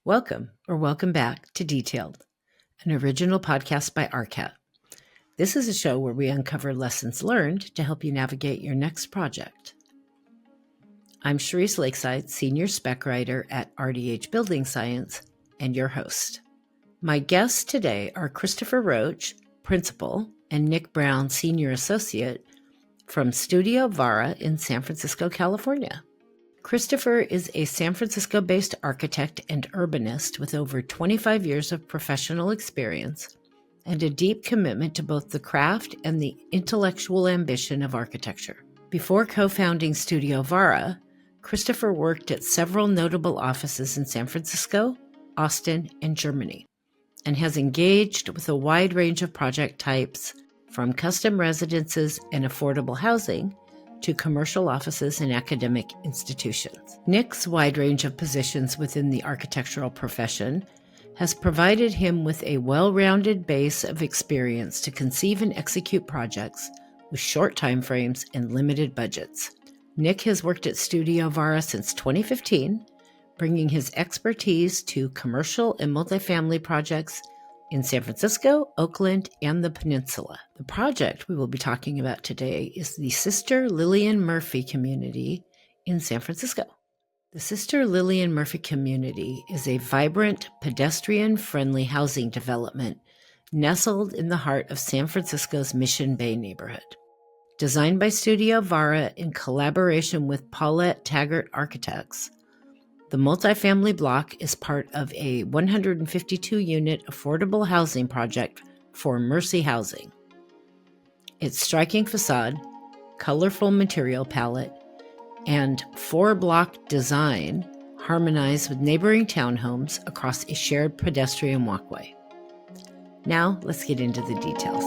Welcome or welcome back to Detailed, an original podcast by ARCAT. This is a show where we uncover lessons learned to help you navigate your next project. I'm Cherise Lakeside, Senior Spec Writer at RDH Building Science, and your host. My guests today are Christopher Roach, Principal, and Nick Brown, Senior Associate from Studio VARA in San Francisco, California. Christopher is a San Francisco-based architect and urbanist with over 25 years of professional experience and a deep commitment to both the craft and the intellectual ambition of architecture. Before co-founding Studio VARA, Christopher worked at several notable offices in San Francisco, Austin, and Germany, and has engaged with a wide range of project types from custom residences and affordable housing to commercial offices and academic institutions. Nick's wide range of positions within the architectural profession has provided him with a well-rounded base of experience to conceive and execute projects with short timeframes and limited budgets. Nick has worked at Studio VARA since 2015, bringing his expertise to commercial and multifamily projects in San Francisco, Oakland, and the Peninsula. The project we will be talking about today is the Sister Lillian Murphy Community in San Francisco. The Sister Lillian Murphy Community is a vibrant, pedestrian-friendly housing development nestled in the heart of San Francisco's Mission Bay neighborhood. Designed by Studio VARA in collaboration with Paulett Taggart Architects, the multifamily block is part of a 152-unit affordable housing project for Mercy Housing. Its striking facade, colorful material palette, and four-block design harmonize with neighboring townhomes across a shared pedestrian walkway. Now, let's get into the details.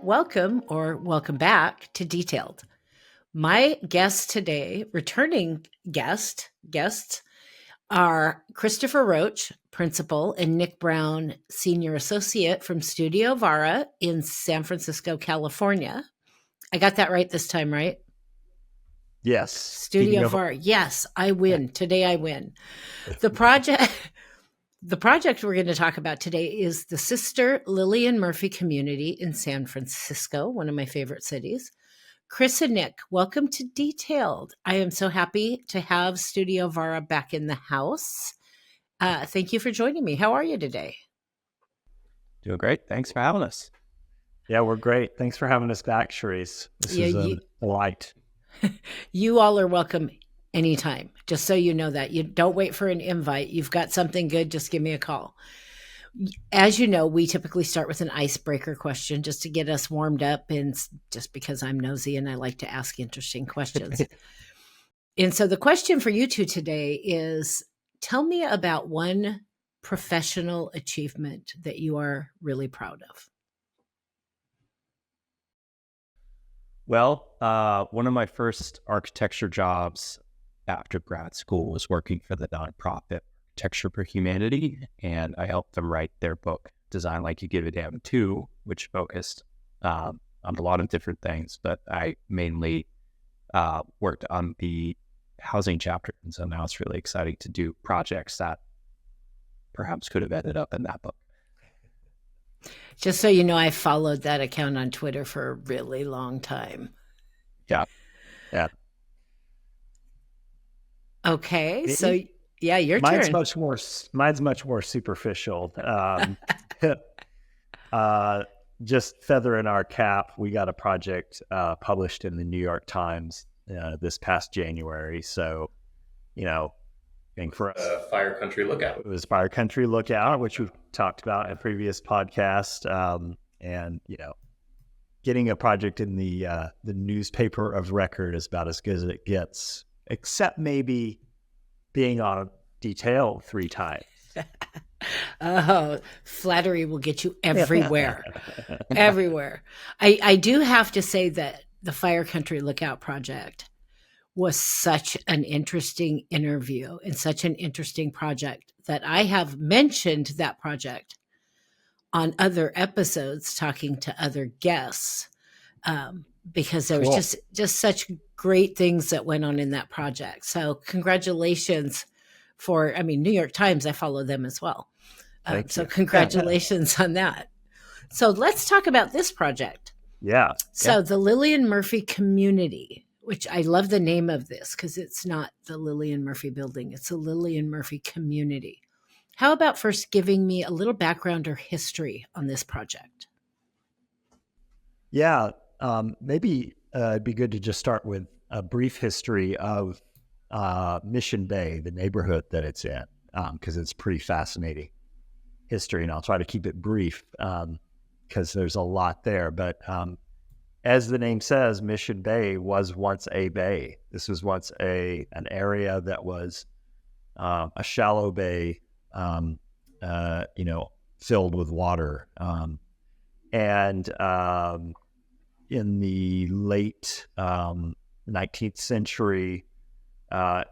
Welcome or welcome back to Detailed. My guests today, returning guests, are Christopher Roach, Principal, and Nick Brown, Senior Associate from Studio VARA in San Francisco, California. I got that right this time, right? Yes. Studio VARA. Yes, I win. Today I win. The project we're going to talk about today is the Sister Lillian Murphy Community in San Francisco, one of my favorite cities. Chris and Nick, welcome to Detailed. I am so happy to have Studio VARA back in the house. Thank you for joining me. How are you today? Doing great. Thanks for having us. Yeah, we're great. Thanks for having us back, Cherise. This is a delight. You all are welcome anytime. Just so you know that. You don't wait for an invite. You've got something good, just give me a call. As you know, we typically start with an icebreaker question just to get us warmed up, and just because I'm nosy and I like to ask interesting questions. And so the question for you two today is, tell me about one professional achievement that you are really proud of. Well, one of my first architecture jobs after grad school was working for the nonprofit Architecture for Humanity, and I helped them write their book, Design Like You Give a Damn 2, which focused on a lot of different things, but I mainly worked on the housing chapter, and so now it's really exciting to do projects that perhaps could have ended up in that book. Just so you know, I followed that account on Twitter for a really long time. Yeah. Okay, so yeah, your turn. Mine's much more superficial. Just feather in our cap, we got a project published in the New York Times this past January. So, I think for us, Fire Country Lookout. It was Fire Country Lookout, which we've talked about in a previous podcast. And getting a project in the newspaper of record is about as good as it gets, except maybe being on Detail 3 times. Oh, flattery will get you everywhere. Everywhere. I do have to say that the Fire Country Lookout project was such an interesting interview and such an interesting project that I have mentioned that project on other episodes talking to other guests, because there was just such great things that went on in that project. So congratulations New York Times, I follow them as well. Thank So you. congratulations on that. So let's talk about this project. Yeah. So the Lillian Murphy Community, which I love the name of this because it's not the Lillian Murphy building, it's the Lillian Murphy Community. How about first giving me a little background or history on this project? Yeah, maybe it'd be good to just start with a brief history of Mission Bay, the neighborhood that it's in, because it's pretty fascinating history, and I'll try to keep it brief because there's a lot there. But as the name says, Mission Bay was once a bay. This was once an area that was a shallow bay, filled with water. And in the late 19th century, the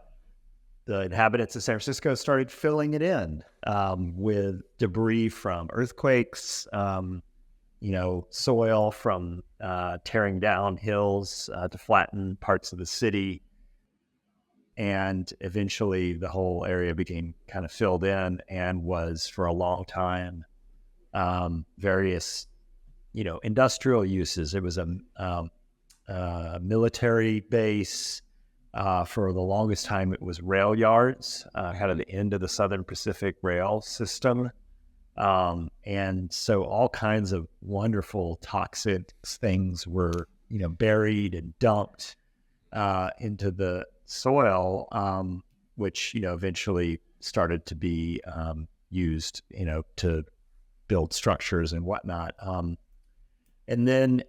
inhabitants of San Francisco started filling it in with debris from earthquakes, soil from tearing down hills to flatten parts of the city. And eventually the whole area became kind of filled in and was for a long time various, industrial uses. It was a military base. For the longest time, it was rail yards, kind of the end of the Southern Pacific rail system. And so all kinds of wonderful toxic things were, buried and dumped into the soil, which, eventually started to be used, to build structures and whatnot. And then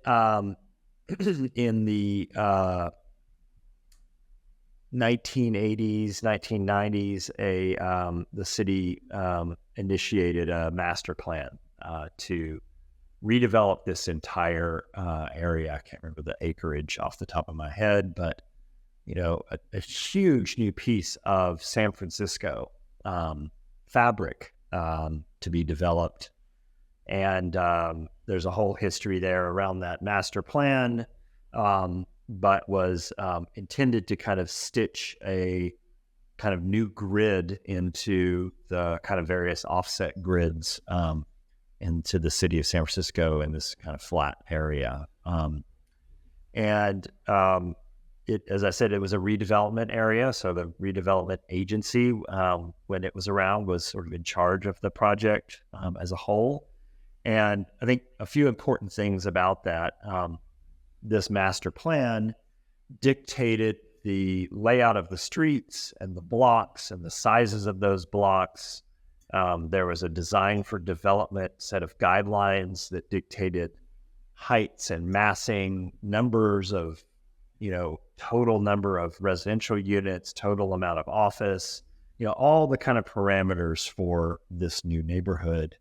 in the 1980s, 1990s, the city initiated a master plan to redevelop this entire area. I can't remember the acreage off the top of my head, but a huge new piece of San Francisco fabric to be developed. And there's a whole history there around that master plan, but was intended to kind of stitch a kind of new grid into the kind of various offset grids into the city of San Francisco in this kind of flat area. As I said, it was a redevelopment area. So the redevelopment agency, when it was around, was sort of in charge of the project as a whole. And I think a few important things about that, this master plan dictated the layout of the streets and the blocks and the sizes of those blocks. There was a design for development set of guidelines that dictated heights and massing, numbers of, total number of residential units, total amount of office, all the kind of parameters for this new neighborhood.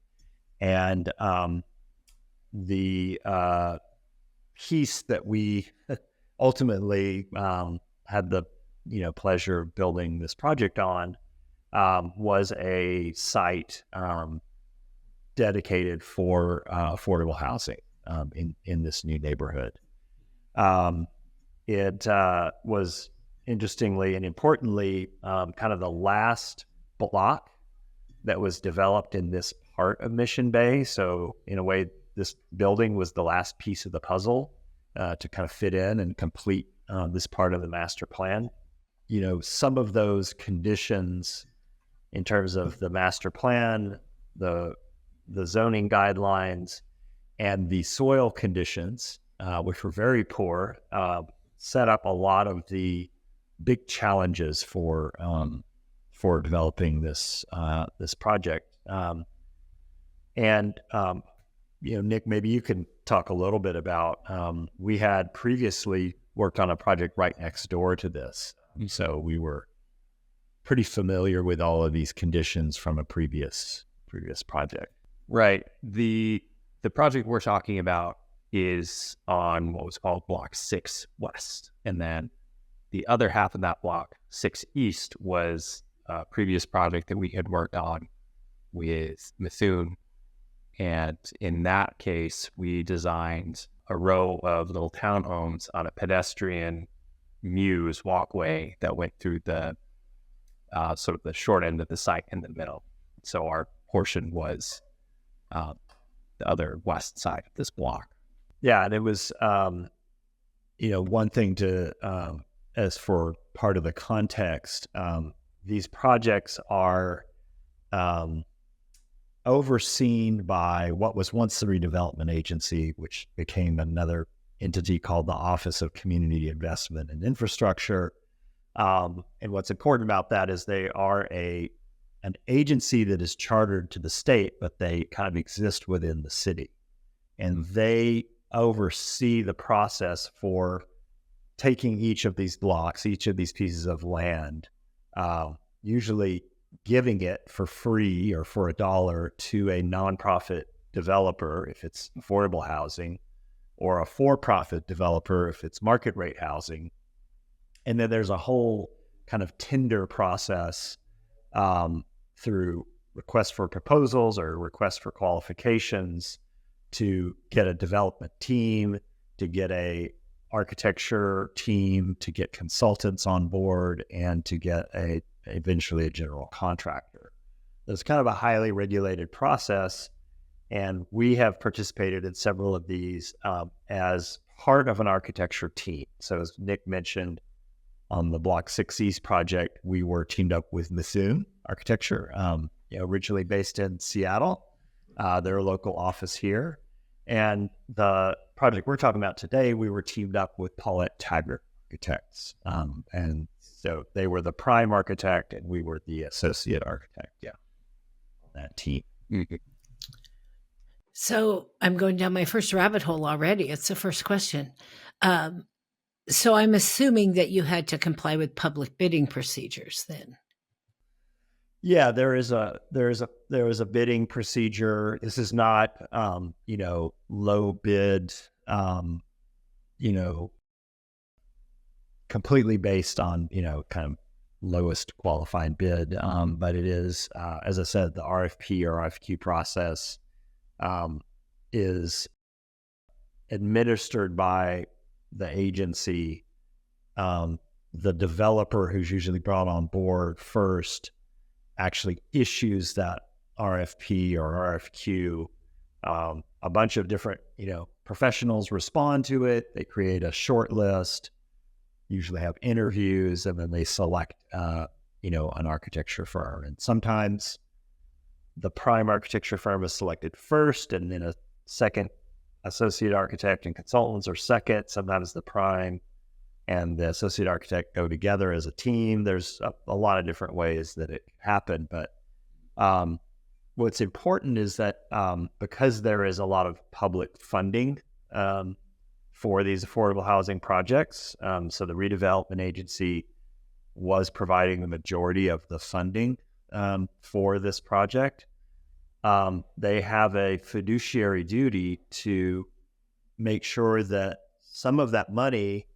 And the piece that we ultimately had the pleasure of building this project on was a site dedicated for affordable housing in this new neighborhood. It was, interestingly and importantly, kind of the last block that was developed in this part of Mission Bay. So in a way, this building was the last piece of the puzzle to kind of fit in and complete this part of the master plan. Some of those conditions in terms of the master plan, the zoning guidelines, and the soil conditions, which were very poor, set up a lot of the big challenges for developing this project. Nick, maybe you can talk a little bit about, we had previously worked on a project right next door to this. So we were pretty familiar with all of these conditions from a previous project. Right. The project we're talking about is on what was called Block 6 West. And then the other half of that block, 6 East, was a previous project that we had worked on with Mithun And in that case, we designed a row of little townhomes on a pedestrian muse walkway that went through the sort of the short end of the site in the middle. So our portion was the other west side of this block. Yeah, and it was, one thing to, as for part of the context, these projects are overseen by what was once the redevelopment agency, which became another entity called the Office of Community Investment and Infrastructure. And what's important about that is they are an agency that is chartered to the state, but they kind of exist within the city. And they oversee the process for taking each of these blocks, each of these pieces of land, usually giving it for free or for $1 to a nonprofit developer if it's affordable housing, or a for-profit developer if it's market rate housing. And then there's a whole kind of tender process through requests for proposals or requests for qualifications to get a development team, to get a architecture team, to get consultants on board, and to get eventually a general contractor. It's kind of a highly regulated process, and we have participated in several of these as part of an architecture team. So as Nick mentioned, on the Block 6 East project, we were teamed up with Mithun Architecture, originally based in Seattle, their local office here. And the project we're talking about today, we were teamed up with Paulett Taggart Architects. And so they were the prime architect and we were the associate architect, on that team. Mm-hmm. So I'm going down my first rabbit hole already. It's the first question. So I'm assuming that you had to comply with public bidding procedures then. Yeah, there is a bidding procedure. This is not low bid, completely based on kind of lowest qualified bid. But it is, as I said, the RFP or RFQ process is administered by the agency. The developer, who's usually brought on board first, actually issues that RFP or RFQ. A bunch of different, professionals respond to it. They create a short list, usually have interviews, and then they select, an architecture firm. And sometimes the prime architecture firm is selected first, and then a second associate architect and consultants are second. Sometimes the prime and the associate architect go together as a team. There's a lot of different ways that it happened. But what's important is that because there is a lot of public funding for these affordable housing projects, so the redevelopment agency was providing the majority of the funding for this project. They have a fiduciary duty to make sure that some of that money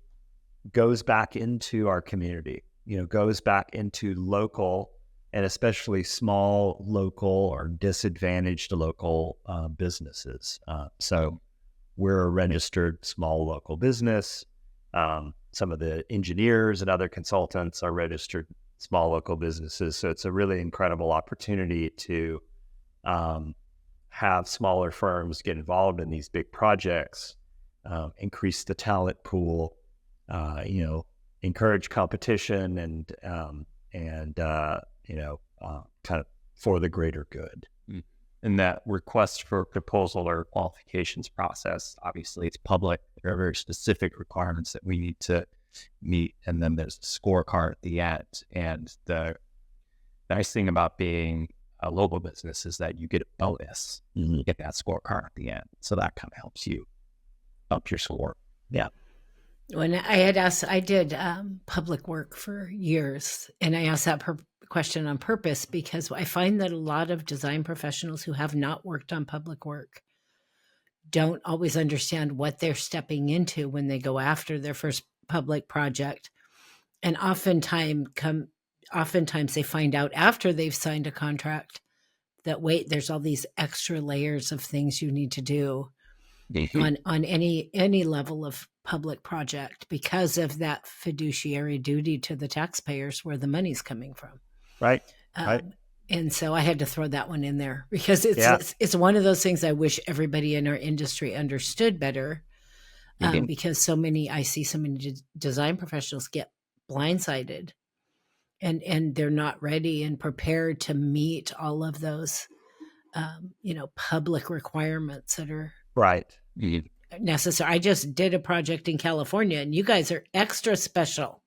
goes back into our community, goes back into local and especially small local or disadvantaged local businesses. So we're a registered small local business. Some of the engineers and other consultants are registered small local businesses. So it's a really incredible opportunity to have smaller firms get involved in these big projects, increase the talent pool, encourage competition and kind of for the greater good. And that request for proposal or qualifications process, obviously it's public. There are very specific requirements that we need to meet. And then there's a scorecard at the end. And the nice thing about being a local business is that you get a bonus. You get that scorecard at the end. So that kind of helps you up your score. Yeah. When I did public work for years, and I asked that question on purpose because I find that a lot of design professionals who have not worked on public work don't always understand what they're stepping into when they go after their first public project. And oftentimes they find out after they've signed a contract that, wait, there's all these extra layers of things you need to do on any level of public project because of that fiduciary duty to the taxpayers where the money's coming from. Right. And so I had to throw that one in there because it's one of those things I wish everybody in our industry understood better, because I see so many design professionals get blindsided and they're not ready and prepared to meet all of those, public requirements that are necessary. I just did a project in California, and you guys are extra special.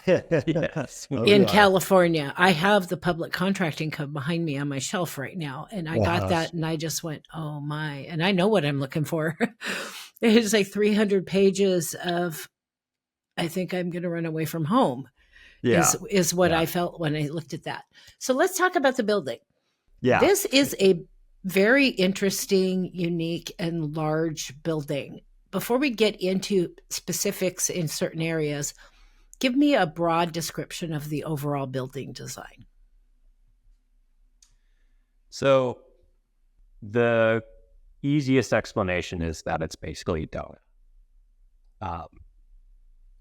Yes, in California. I have the public contracting code behind me on my shelf right now. And I got that and I just went, oh my, and I know what I'm looking for. It's like 300 pages of, I think I'm going to run away from home is what I felt when I looked at that. So let's talk about the building. Yeah. This is a very interesting, unique, and large building. Before we get into specifics in certain areas, give me a broad description of the overall building design. So the easiest explanation is that it's basically a donut.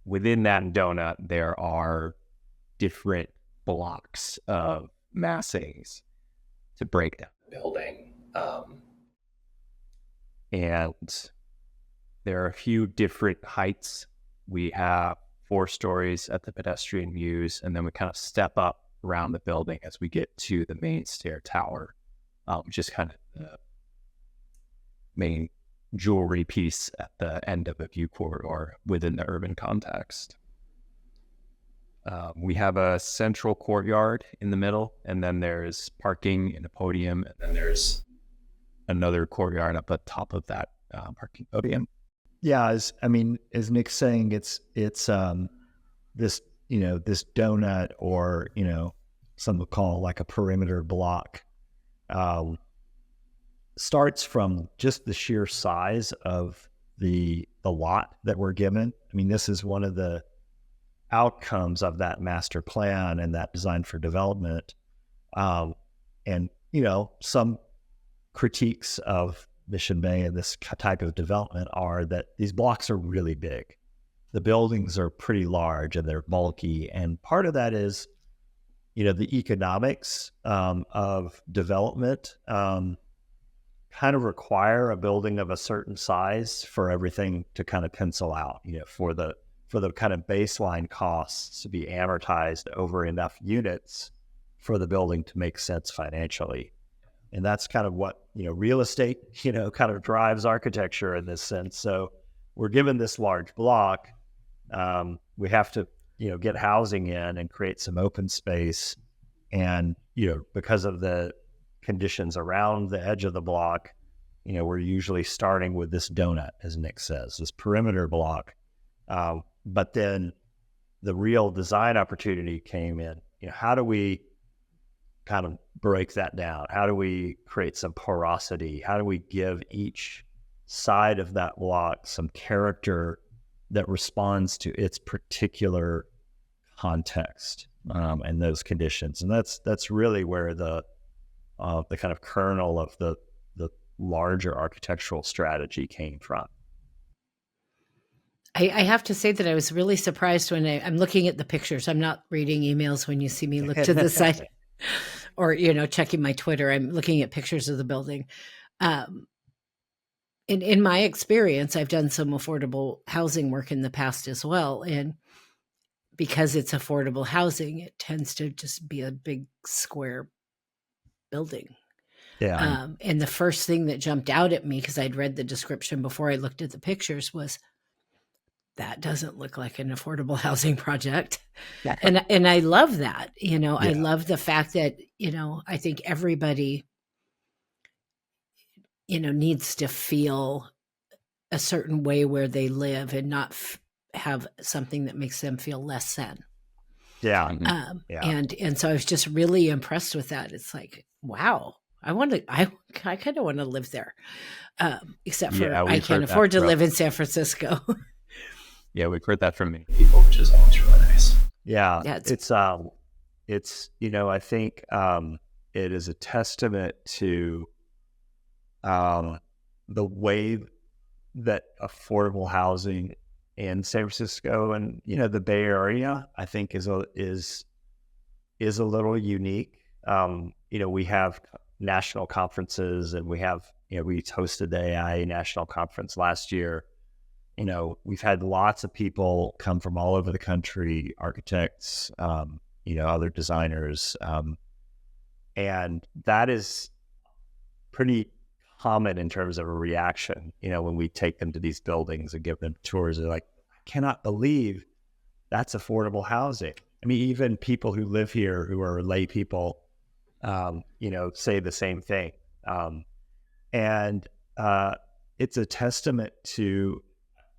Within that donut, there are different blocks of massings to break down the building. And there are a few different heights. We have 4 stories at the pedestrian views, and then we kind of step up around the building as we get to the main stair tower, which is kind of the main jewelry piece at the end of a view corridor within the urban context. We have a central courtyard in the middle, and then there's parking and a podium, and then there's another courtyard up at the top of that parking podium. Yeah, as Nick's saying, it's this this donut, or some would call like a perimeter block, starts from just the sheer size of the lot that we're given. I mean, this is one of the outcomes of that master plan and that design for development. And some critiques of Mission Bay and this type of development are that these blocks are really big. The buildings are pretty large and they're bulky. And part of that is, the economics of development kind of require a building of a certain size for everything to kind of pencil out, for the kind of baseline costs to be amortized over enough units for the building to make sense financially. And that's kind of what, real estate, kind of drives architecture in this sense. So we're given this large block. We have to, get housing in and create some open space. And, because of the conditions around the edge of the block, we're usually starting with this donut, as Nick says, this perimeter block. But then the real design opportunity came in. How do we kind of break that down? How do we create some porosity? How do we give each side of that block some character that responds to its particular context and those conditions? And that's really where the kind of kernel of the larger architectural strategy came from. I have to say that I was really surprised when I'm looking at the pictures. I'm not reading emails when you see me look to the side or, checking my Twitter. I'm looking at pictures of the building. In my experience, I've done some affordable housing work in the past as well. And because it's affordable housing, it tends to just be a big square building. Yeah. And the first thing that jumped out at me, because I'd read the description before I looked at the pictures, was that doesn't look like an affordable housing project. Yeah. And I love that, I love the fact that, I think everybody, needs to feel a certain way where they live and not have something that makes them feel less than. Yeah. And so I was just really impressed with that. It's like, wow, I kind of want to live there. Except for I can't afford to live in San Francisco. Yeah, we've heard that from many people, which is always really nice. Yeah, it's I think it is a testament to the way that affordable housing in San Francisco and, you know, the Bay Area, I think is a little unique. You know, we have national conferences, and we hosted the AI National Conference last year. You know, we've had lots of people come from all over the country, architects, you know, other designers. And that is pretty common in terms of a reaction. You know, when we take them to these buildings and give them tours, they're like, I cannot believe that's affordable housing. I mean, even people who live here who are lay people, you know, say the same thing. And it's a testament to,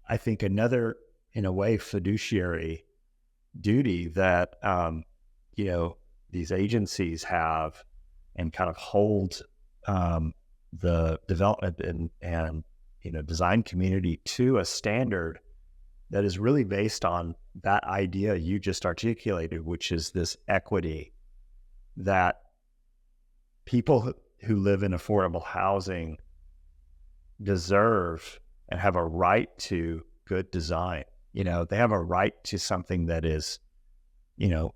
I think, another, in a way, fiduciary duty that, you know, these agencies have, and kind of hold the development and, you know, design community to a standard that is really based on that idea you just articulated, which is this equity that people who live in affordable housing deserve and have a right to good design. You know, they have a right to something that is, you know,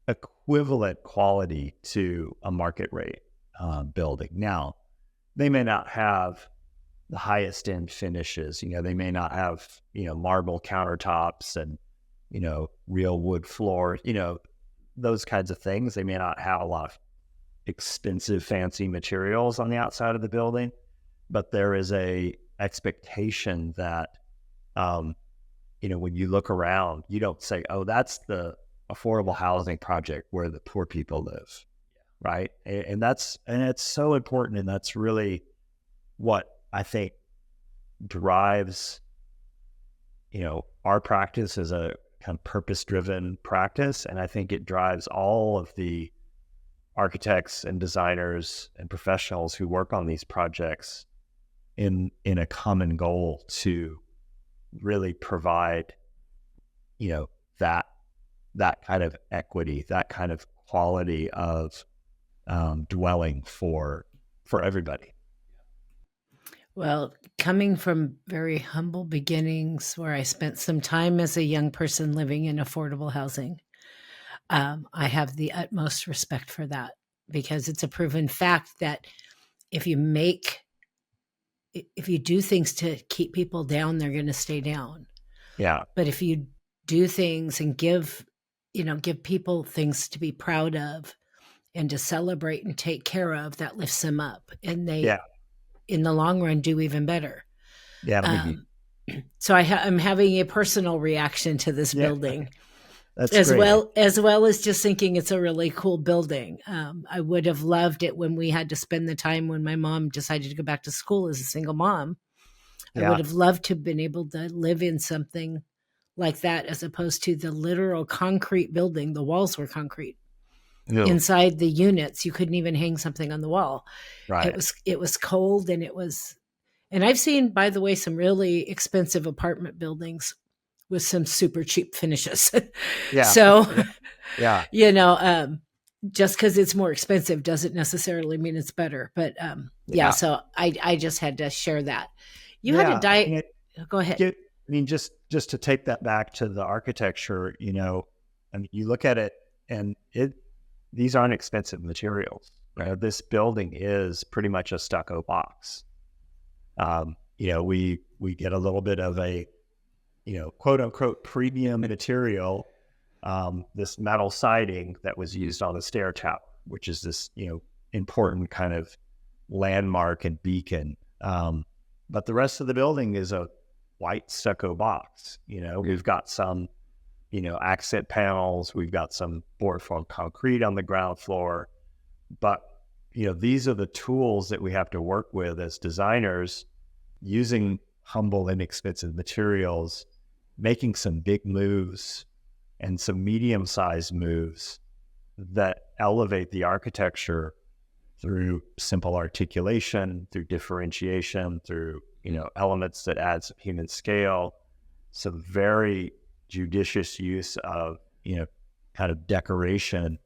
equivalent quality to a market rate building. Now, they may not have the highest end finishes. You know, they may not have, you know, marble countertops and, you know, real wood floor, you know, those kinds of things. They may not have a lot of expensive, fancy materials on the outside of the building, but there is a expectation that, you know, when you look around, you don't say, oh, that's the affordable housing project where the poor people live, right? And it's so important, and that's really what I think drives, you know, our practice as a kind of purpose-driven practice, and I think it drives all of the architects and designers and professionals who work on these projects in a common goal to really provide, you know, that kind of equity, that kind of quality of dwelling for everybody. Well, coming from very humble beginnings where I spent some time as a young person living in affordable housing, I have the utmost respect for that, because it's a proven fact that if you do things to keep people down, they're going to stay down. Yeah. But if you do things and give people things to be proud of and to celebrate and take care of, that lifts them up, and they, in the long run, do even better. Yeah. So I'm having a personal reaction to this building. That's as great. as well as just thinking it's a really cool building. I would have loved it when we had to spend the time when my mom decided to go back to school as a single mom. I would have loved to have been able to live in something like that, as opposed to the literal concrete building. The walls were concrete. No. Inside the units, you couldn't even hang something on the wall. Right. It was cold, and and I've seen, by the way, some really expensive apartment buildings with some super cheap finishes. Yeah. So, yeah. you know, just because it's more expensive doesn't necessarily mean it's better. But so I just had to share that. You had a diet. Go ahead. I mean, just to take that back to the architecture, you know, I mean, you look at it, and these aren't expensive materials. Right? This building is pretty much a stucco box. You know, we get a little bit of a, you know, quote unquote premium material, this metal siding that was used on the stair tower, which is this, you know, important kind of landmark and beacon. But the rest of the building is a white stucco box. You know, we've got some, you know, accent panels, we've got some board form concrete on the ground floor, but, you know, these are the tools that we have to work with as designers, using humble, inexpensive materials, making some big moves and some medium-sized moves that elevate the architecture through simple articulation, through differentiation, through, you know, elements that add some human scale, some very judicious use of, you know, kind of decoration,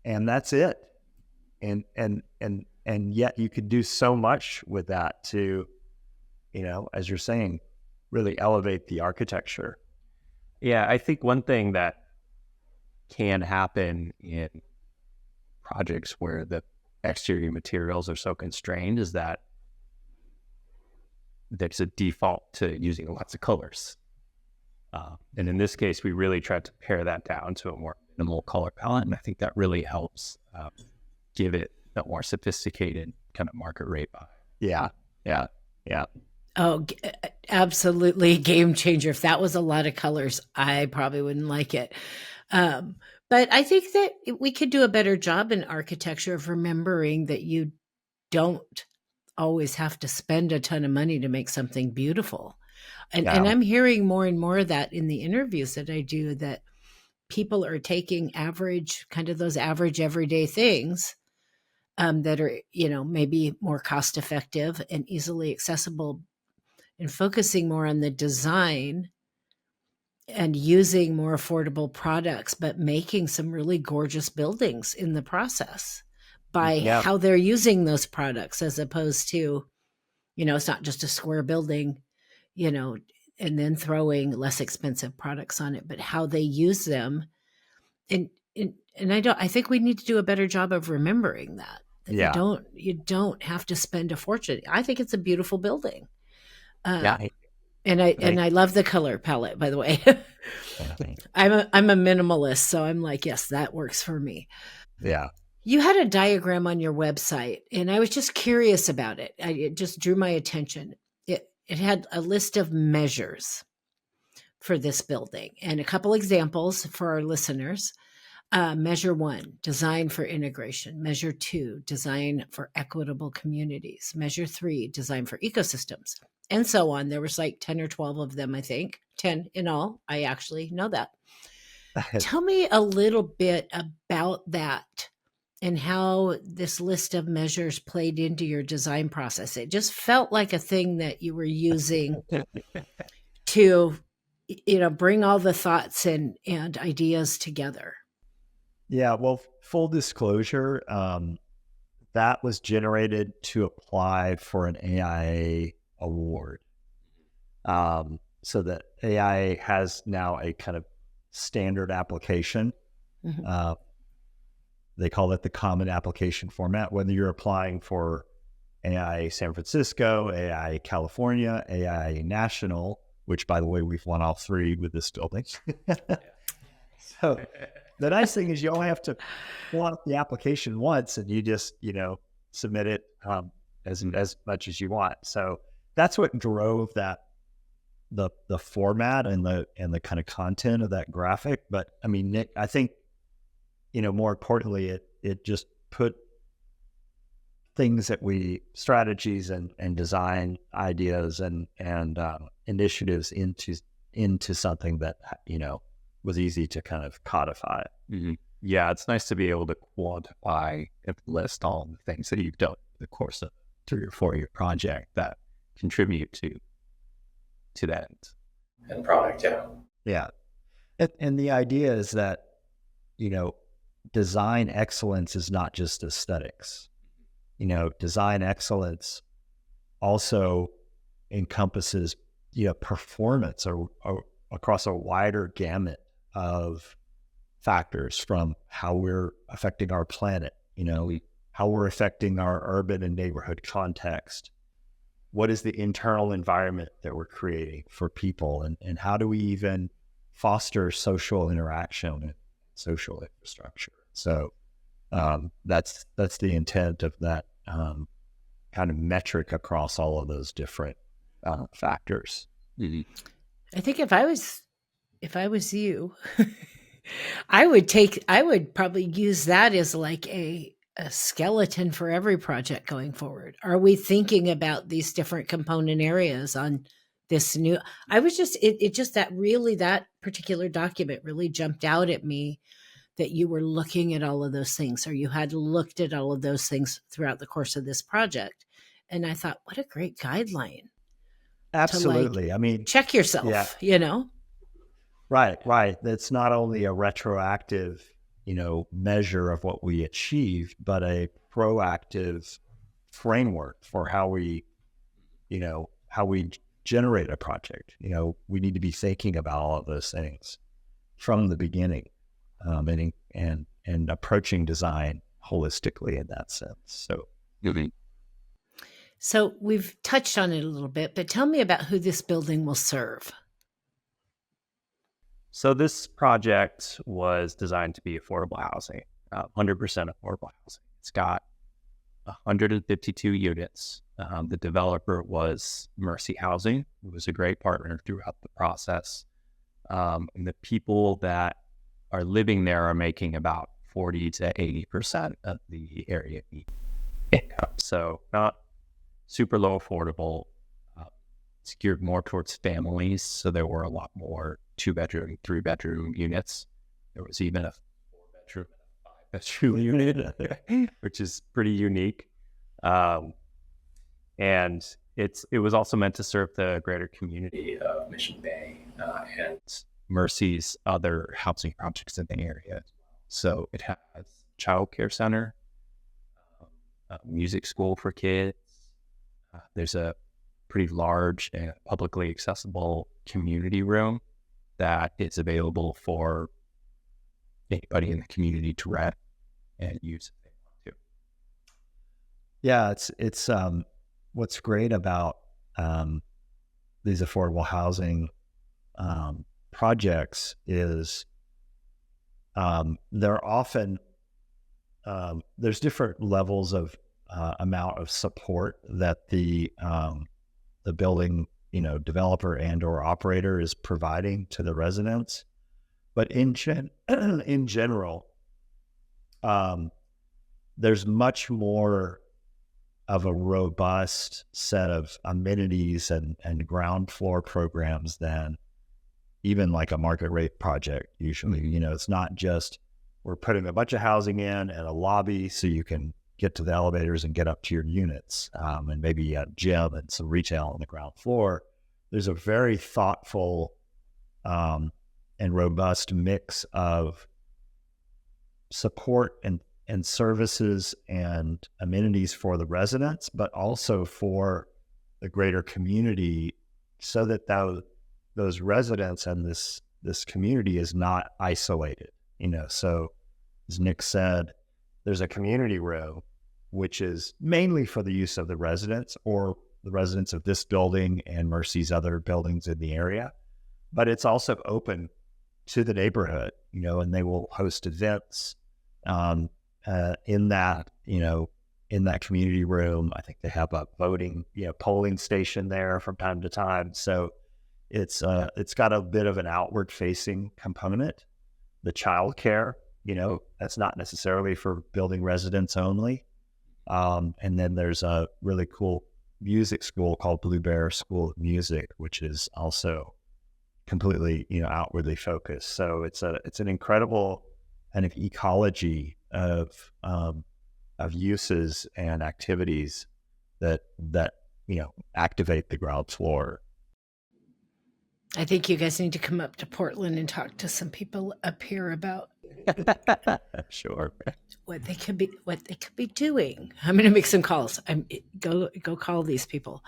and that's it. And yet you could do so much with that to, as you're saying, really elevate the architecture. Yeah, I think one thing that can happen in projects where the exterior materials are so constrained is that there's a default to using lots of colors. And in this case, we really tried to pare that down to a more minimal color palette. And I think that really helps give it a more sophisticated kind of market rate vibe. Yeah. Oh, absolutely game changer. If that was a lot of colors, I probably wouldn't like it. But I think that we could do a better job in architecture of remembering that you don't always have to spend a ton of money to make something beautiful. And I'm hearing more and more of that in the interviews that I do, that people are taking average, kind of those average everyday things that are, maybe more cost effective and easily accessible, and focusing more on the design and using more affordable products, but making some really gorgeous buildings in the process by how they're using those products, as opposed to, it's not just a square building, and then throwing less expensive products on it, but how they use them. And I think we need to do a better job of remembering that you don't have to spend a fortune. I think it's a beautiful building. And I love the color palette, by the way. I'm a minimalist, so I'm like, yes, that works for me. Yeah. You had a diagram on your website, and I was just curious about it. It just drew my attention. It had a list of measures for this building and a couple examples for our listeners. Measure 1, design for integration. Measure 2, design for equitable communities. Measure 3, design for ecosystems, and so on. There was like 10 or 12 of them, I think. 10 in all. I actually know that. Tell me a little bit about that and how this list of measures played into your design process. It just felt like a thing that you were using to, bring all the thoughts and ideas together. Yeah, well, full disclosure, that was generated to apply for an AIA award. So that AIA has now a kind of standard application. Mm-hmm. They call it the common application format, whether you're applying for AIA San Francisco, AIA California, AIA National, which, by the way, we've won all 3 with this building. So the nice thing is you only have to fill out the application once, and you just, submit it as much as you want. So that's what drove that, the format and the kind of content of that graphic. But I mean, Nick, I think, more importantly, it just put things strategies and design ideas and initiatives into something that, was easy to kind of codify. Mm-hmm. Yeah, it's nice to be able to quantify and list all the things that you've done in the course of a 3 or 4 year project that contribute to that end product. Yeah. And the idea is that, design excellence is not just aesthetics. Design excellence also encompasses, performance or across a wider gamut of factors, from how we're affecting our planet, how we're affecting our urban and neighborhood context. What is the internal environment that we're creating for people, and how do we even foster social interaction and social infrastructure? So that's the intent of that kind of metric across all of those different factors. Mm-hmm. I think if I was you, I would probably use that as like a skeleton for every project going forward. Are we thinking about these different component areas on this new? I was just, it just that particular document really jumped out at me, that you were looking at all of those things, or you had looked at all of those things throughout the course of this project. And I thought, what a great guideline. Absolutely. I mean, check yourself, Right. It's not only a retroactive measure of what we achieved, but a proactive framework for how we generate a project. We need to be thinking about all of those things from the beginning, and approaching design holistically in that sense. So, So we've touched on it a little bit, but tell me about who this building will serve. So this project was designed to be affordable housing, 100% affordable housing. It's got 152 units. The developer was Mercy Housing, who was a great partner throughout the process. And the people that are living there are making about 40 to 80% of the area income. So not super low affordable, it's geared more towards families. So there were a lot more 2-bedroom, 3-bedroom units. There was even a 4-bedroom and a 5-bedroom unit, which is pretty unique. And it was also meant to serve the greater community of Mission Bay and Mercy's other housing projects in the area. So it has a child care center, a music school for kids. There's a pretty large and publicly accessible community room that is available for anybody in the community to rent and use if they want to. Yeah, it's what's great about these affordable housing projects is they're often there's different levels of amount of support that the building developer and or operator is providing to the residents, but in general, there's much more of a robust set of amenities and ground floor programs than even like a market rate project. Usually, it's not just we're putting a bunch of housing in and a lobby so you can get to the elevators and get up to your units, and maybe a gym and some retail on the ground floor. There's a very thoughtful and robust mix of support and services and amenities for the residents, but also for the greater community, so that those residents and this community is not isolated. So as Nick said, there's a community room, which is mainly for the use of the residents or the residents of this building and Mercy's other buildings in the area. But it's also open to the neighborhood, and they will host events in that community room. I think they have a voting, polling station there from time to time. So it's got a bit of an outward facing component. The childcare, that's not necessarily for building residents only. And then there's a really cool music school called Blue Bear School of Music, which is also completely, outwardly focused. So it's an incredible kind of ecology of uses and activities that activate the ground floor. I think you guys need to come up to Portland and talk to some people up here about Sure. what they could be doing. I'm going to make some calls. Go call these people.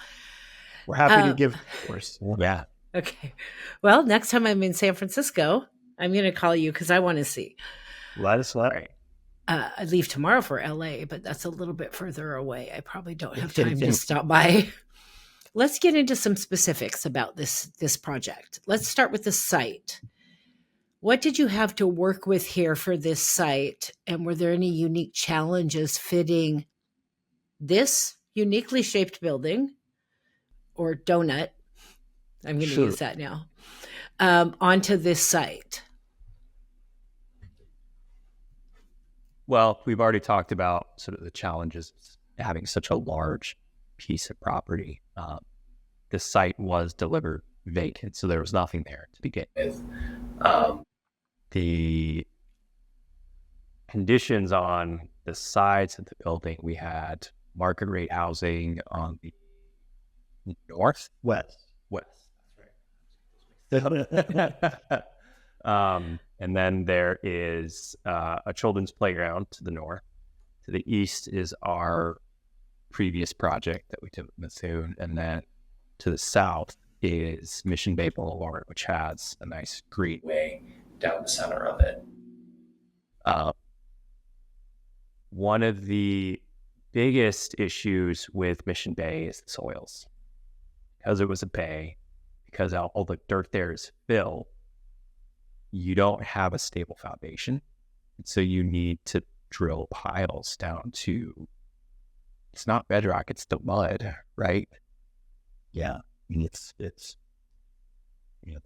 We're happy to give, of course. Yeah. Okay. Well, next time I'm in San Francisco, I'm going to call you because I want to see. Let us know. I leave tomorrow for LA, but that's a little bit further away. I probably don't have time to stop by. Let's get into some specifics about this project. Let's start with the site. What did you have to work with here for this site? And were there any unique challenges fitting this uniquely shaped building or donut? I'm going to use that now, onto this site. Well, we've already talked about sort of the challenges of having such a large piece of property. The site was delivered vacant, so there was nothing there to begin with. The conditions on the sides of the building, we had market rate housing on the West. That's right. And then there is a children's playground to the north. To the east is our previous project that we did with Methune. And then to the south is Mission Bay Boulevard, which has a nice greenway down the center of it. One of the biggest issues with Mission Bay is the soils. Because it was a bay, because all the dirt there is fill, you don't have a stable foundation. So you need to drill piles down to, it's not bedrock, it's the mud, right? Yeah. I mean, it's the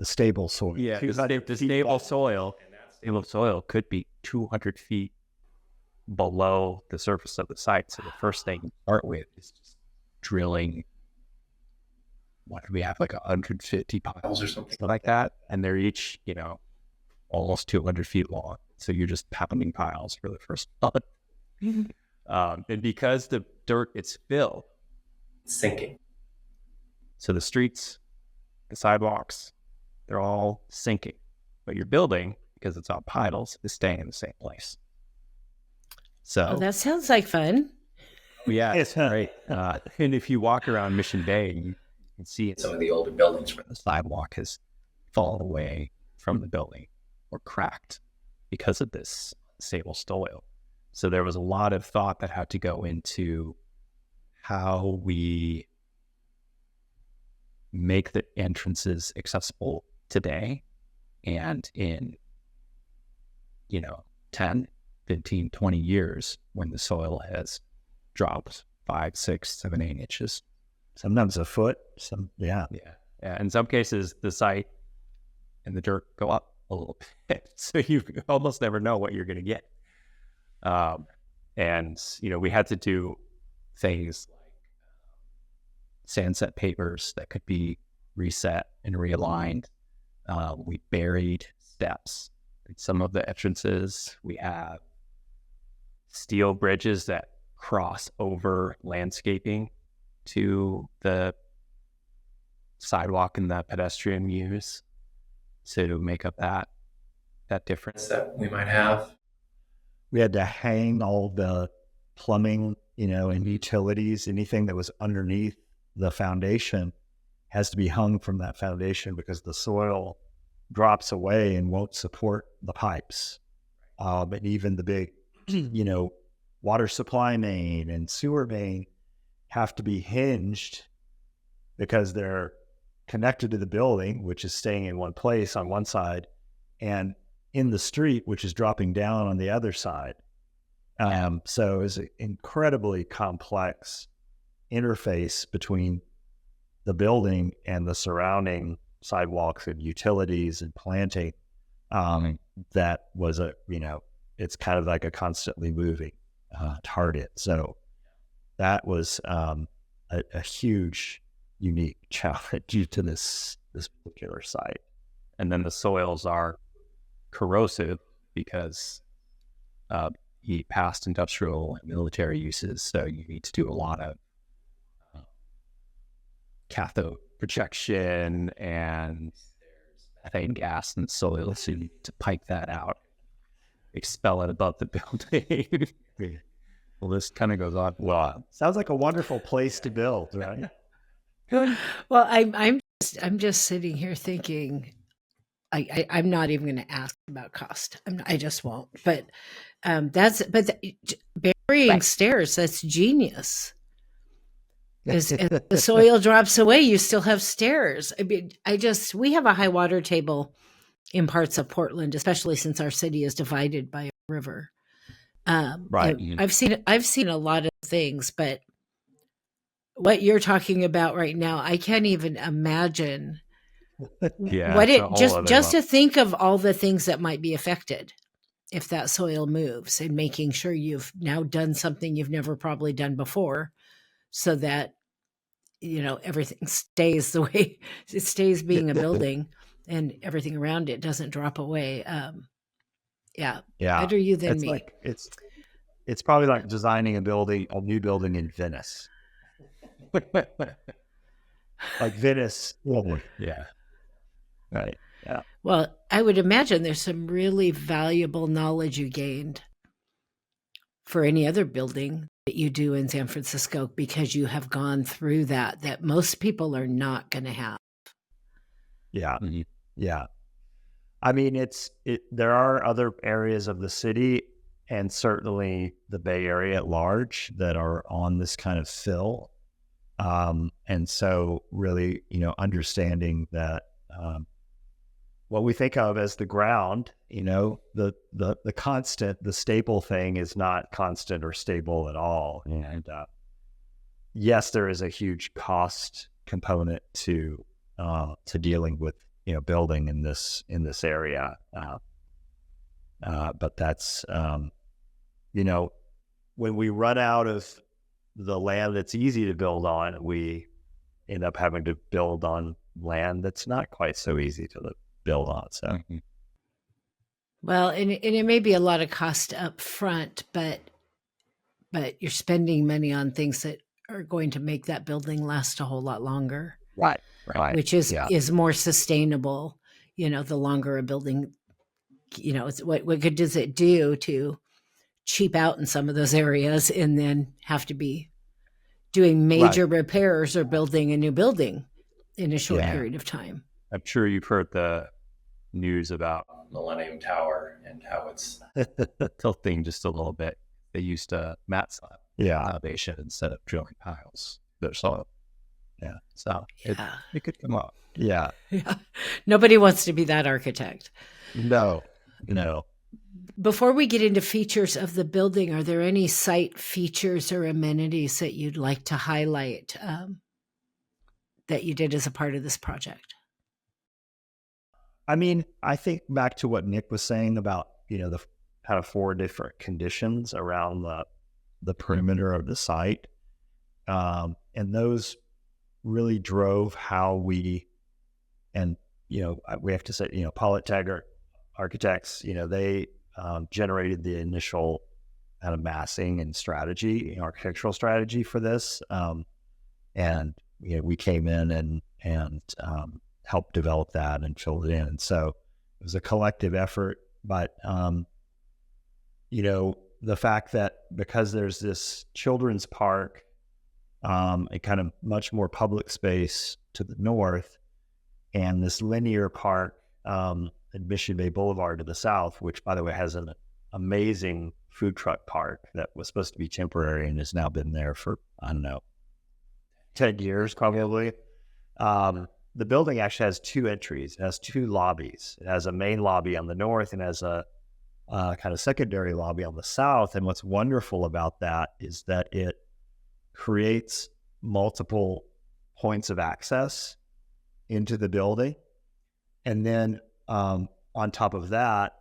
stable soil. Yeah, the stable soil, and that stable soil could be 200 feet below the surface of the site. So the first thing you start with is just drilling. What do we have, like 150 piles or something like that? And they're each, almost 200 feet long. So you're just pounding piles for the first month. And because the dirt is filled, it's sinking. So the streets, the sidewalks, they're all sinking. But your building, because it's on piles, is staying in the same place. So that sounds like fun. Yeah, it's great. And if you walk around Mission Bay, you can see in some of the older buildings where the sidewalk has fallen away from the building or cracked because of this stable soil. So there was a lot of thought that had to go into how we make the entrances accessible today and in 10, 15, 20 years when the soil has dropped 5, 6, 7, 8 inches. Sometimes a foot. Yeah. In some cases, the site and the dirt go up a little bit, so you almost never know what you're going to get. We had to do things like sandset pavers that could be reset and realigned. We buried steps in some of the entrances. We have steel bridges that cross over landscaping to the sidewalk and the pedestrian use to make up that difference that we might have. We had to hang all the plumbing, and utilities. Anything that was underneath the foundation has to be hung from that foundation because the soil drops away and won't support the pipes. And even the big, water supply main and sewer main have to be hinged because they're connected to the building, which is staying in one place on one side, and in the street, which is dropping down on the other side. So it's an incredibly complex interface between the building and the surrounding sidewalks and utilities and planting. That was it's kind of like a constantly moving target. So that was a huge, unique challenge due to this particular site. And then the soils are corrosive because past industrial and military uses. So you need to do a lot of cathode protection, and there's methane gas in the soil, so you need to pipe that out, expel it above the building. Well, this kind of goes on. Wow, sounds like a wonderful place to build, right? Well, I'm just sitting here thinking, I'm not even going to ask about cost. I just won't. But burying stairs, that's genius. Because if the soil drops away, you still have stairs. I mean, we have a high water table in parts of Portland, especially since our city is divided by a river. Right. I've seen a lot of things, but what you're talking about right now, I can't even imagine. Yeah. What it just to think of all the things that might be affected if that soil moves, and making sure you've now done something you've never probably done before, so that everything stays the way it stays being a building, and everything around it doesn't drop away. Yeah. Better you than me. It's probably like designing a new building in Venice. Like Venice. Yeah. Right. Yeah. Well, I would imagine there's some really valuable knowledge you gained for any other building that you do in San Francisco because you have gone through that most people are not going to have. Yeah. Mhm. Yeah. I mean, there are other areas of the city and certainly the Bay Area at large that are on this kind of fill. And so really, understanding that, what we think of as the ground, the constant, the stable thing is not constant or stable at all. And yes, there is a huge cost component to dealing with building in this area. But that's when we run out of the land that's easy to build on, we end up having to build on land that's not quite so easy to build on. So, Well, and it may be a lot of cost up front, but you're spending money on things that are going to make that building last a whole lot longer, right, which is more sustainable. The longer a building, it's what good does it do to cheap out in some of those areas and then have to be doing major repairs or building a new building in a short period of time. I'm sure you've heard the news about Millennium Tower and how it's tilting just a little bit. They used a mat slab foundation instead of drilling piles. So it could come up. Yeah. Nobody wants to be that architect. No. Before we get into features of the building, are there any site features or amenities that you'd like to highlight that you did as a part of this project? I mean, I think back to what Nick was saying about, the kind of 4 different conditions around the perimeter of the site. And those really drove how we have to say, Paulett Taggart Architects, they generated the initial kind of massing and strategy, architectural strategy for this. And, we came in and helped develop that and filled it in. So it was a collective effort, but, the fact that because there's this children's park, a kind of much more public space to the north, and this linear park, in Mission Bay Boulevard to the south, which by the way has an amazing food truck park that was supposed to be temporary and has now been there for, 10 years probably. The building actually has 2 entries. It has 2 lobbies. It has a main lobby on the north and has a kind of secondary lobby on the south. And what's wonderful about that is that it creates multiple points of access into the building. And then on top of that,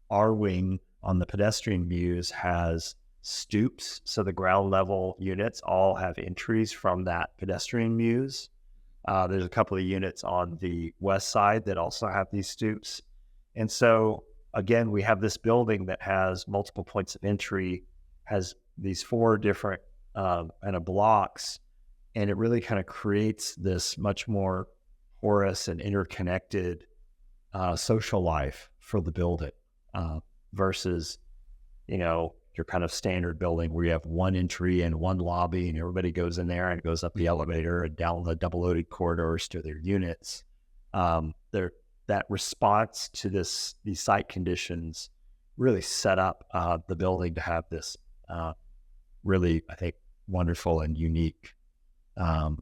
our wing on the pedestrian views has stoops. So the ground level units all have entries from that pedestrian views. There's a couple of units on the west side that also have these stoops. And so, again, we have this building that has multiple points of entry, has these 4 different kind of blocks, and it really kind of creates this much more porous and interconnected social life for the building versus, your kind of standard building where you have 1 entry and 1 lobby and everybody goes in there and goes up the elevator and down the double loaded corridors to their units. That response to these site conditions really set up the building to have this really, I think, wonderful and unique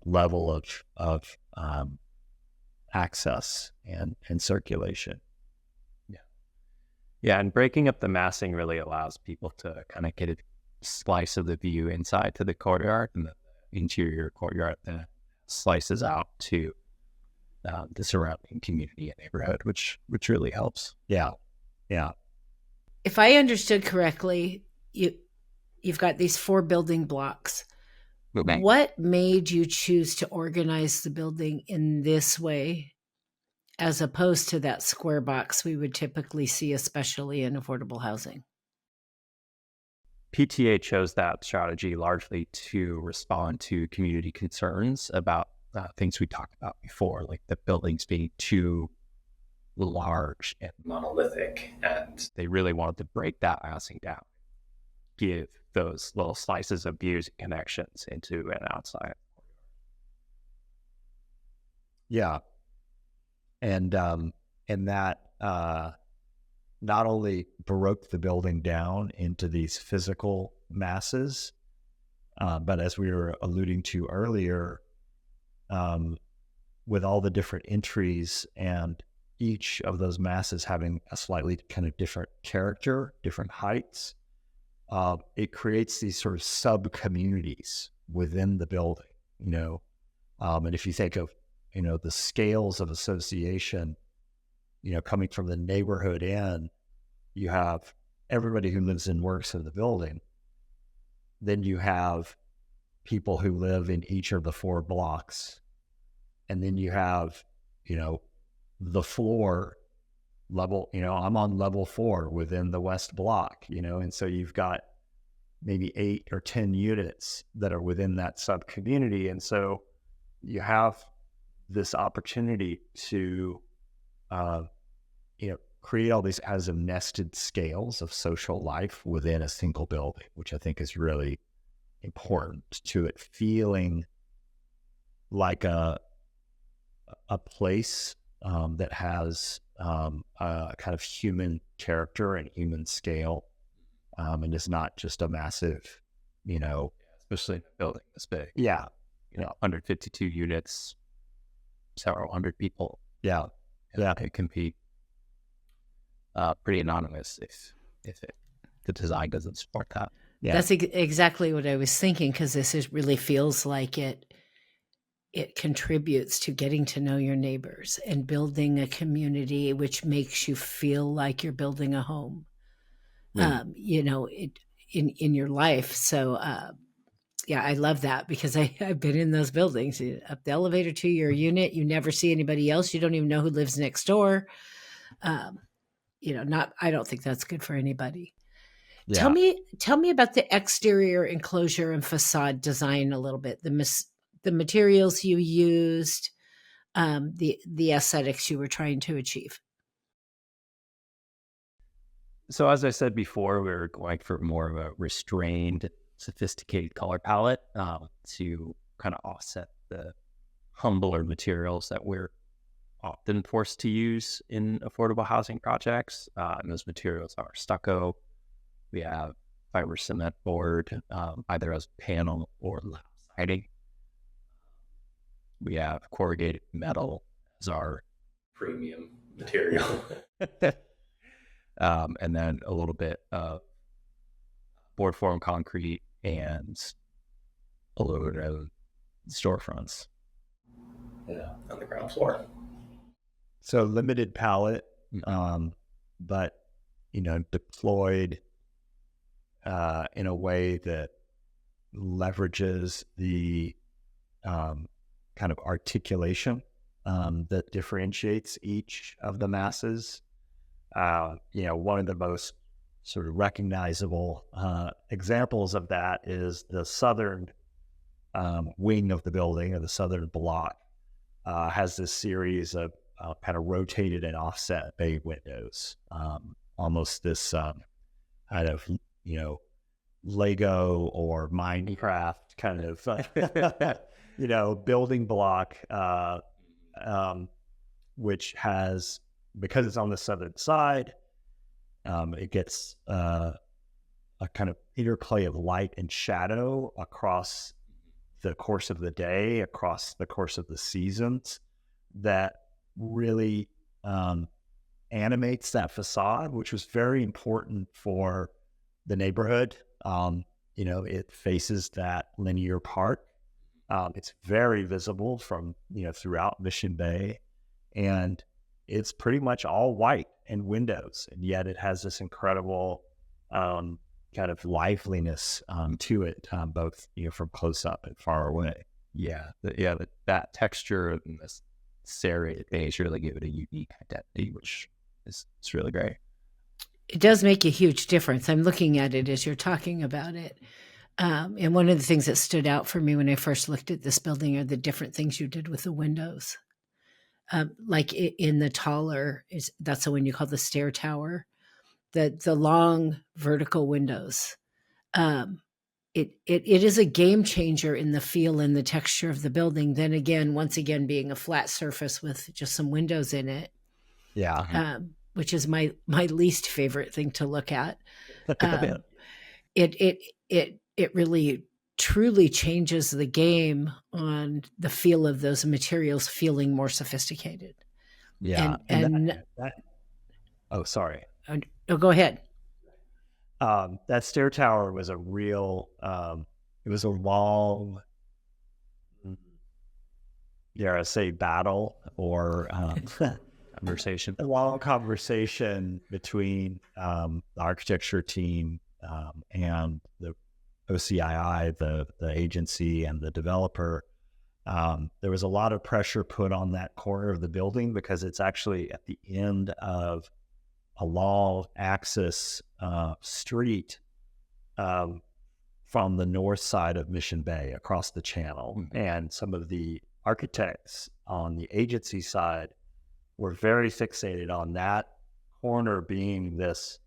level of access and circulation. Yeah, and breaking up the massing really allows people to kind of get a slice of the view inside to the courtyard, and the interior courtyard then slices out to the surrounding community and neighborhood, which really helps. Yeah. If I understood correctly, you've got these 4 building blocks. Okay. What made you choose to organize the building in this way, as opposed to that square box we would typically see, especially in affordable housing? PTA chose that strategy largely to respond to community concerns about things we talked about before, like the buildings being too large and monolithic, and they really wanted to break that massing down, give those little slices of views and connections into and outside. Yeah. And that not only broke the building down into these physical masses, but as we were alluding to earlier, with all the different entries and each of those masses having a slightly kind of different character, different heights, it creates these sort of sub-communities within the building, and if you think of, the scales of association, coming from the neighborhood in, you have everybody who lives and works in the building. Then you have people who live in each of the 4 blocks. And then you have, the floor level, I'm on level 4 within the West Block, and so you've got maybe 8 or 10 units that are within that sub-community. And so you have this opportunity to, create all these kinds of nested scales of social life within a single building, which I think is really important to it feeling like a place that has a kind of human character and human scale, and is not just a massive, Especially in a building this big. Yeah. 152 units, several hundred people. Yeah. Yeah. It can be pretty anonymous if the design doesn't support that. Yeah. That's exactly what I was thinking, because really feels like it contributes to getting to know your neighbors and building a community, which makes you feel like you're building a home, in your life. So, yeah, I love that, because I've been in those buildings. Up the elevator to your unit, you never see anybody else. You don't even know who lives next door. I don't think that's good for anybody. Yeah. Tell me about the exterior enclosure and facade design a little bit. The materials you used, the aesthetics you were trying to achieve. So as I said before, we were going for more of a restrained, sophisticated color palette to kind of offset the humbler materials that we're often forced to use in affordable housing projects. And those materials are stucco. We have fiber cement board, either as panel or lap siding. We have corrugated metal as our premium material. And then a little bit of board form concrete and aluminum storefronts on the ground floor. So limited palette, but, deployed in a way that leverages the kind of articulation that differentiates each of the masses. One of the most sort of recognizable examples of that is the southern wing of the building, or the southern block, has this series of kind of rotated and offset bay windows, almost this kind of, Lego or Minecraft kind of, building block, which has, because it's on the southern side, it gets a kind of interplay of light and shadow across the course of the day, across the course of the seasons, that really animates that facade, which was very important for the neighborhood. It faces that linear park. It's very visible from, throughout Mission Bay, and it's pretty much all white and windows, and yet it has this incredible kind of liveliness to it, both from close up and far away. That texture and this serrated base really give it a unique identity, which is really great. It does make a huge difference. I'm looking at it as you're talking about it. And one of the things that stood out for me when I first looked at this building are the different things you did with the windows. like in the taller, that's the one you call the stair tower, the long vertical windows. It is a game changer in the feel and the texture of the building. Then again, once again, being a flat surface with just some windows in it, Yeah. which is my least favorite thing to look at. It really truly changes the game on the feel of those materials feeling more sophisticated. Yeah. Oh, sorry. Oh, go ahead. That stair tower was a real, it was a long, dare I say, battle or Conversation. a long conversation between the architecture team and the OCII, the agency, and the developer. There was a lot of pressure put on that corner of the building because it's actually at the end of a long axis street from the north side of Mission Bay across the channel. Mm-hmm. And some of the architects on the agency side were very fixated on that corner being this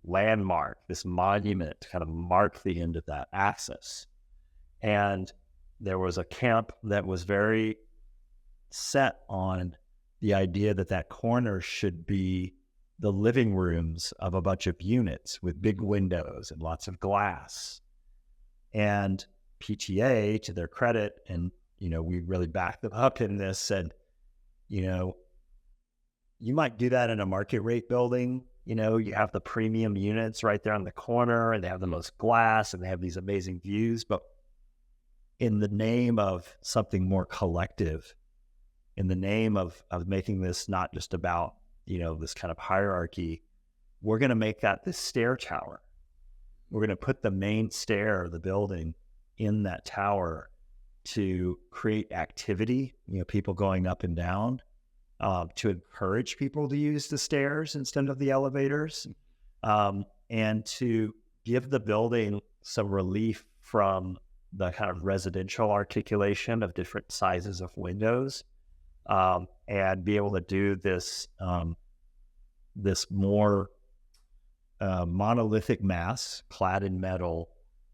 landmark, this monument to kind of mark the end of that axis. And there was a camp that was very set on the idea that that corner should be the living rooms of a bunch of units with big windows and lots of glass. And PTA, to their credit, and, we really backed them up in this, said, you might do that in a market rate building. You have the premium units right there on the corner and they have the most glass and they have these amazing views. But in the name of something more collective, in the name of making this not just about, this kind of hierarchy, we're going to make that this stair tower. We're going to put the main stair of the building in that tower to create activity, people going up and down, to encourage people to use the stairs instead of the elevators, and to give the building some relief from the kind of residential articulation of different sizes of windows, and be able to do this this more monolithic mass clad in metal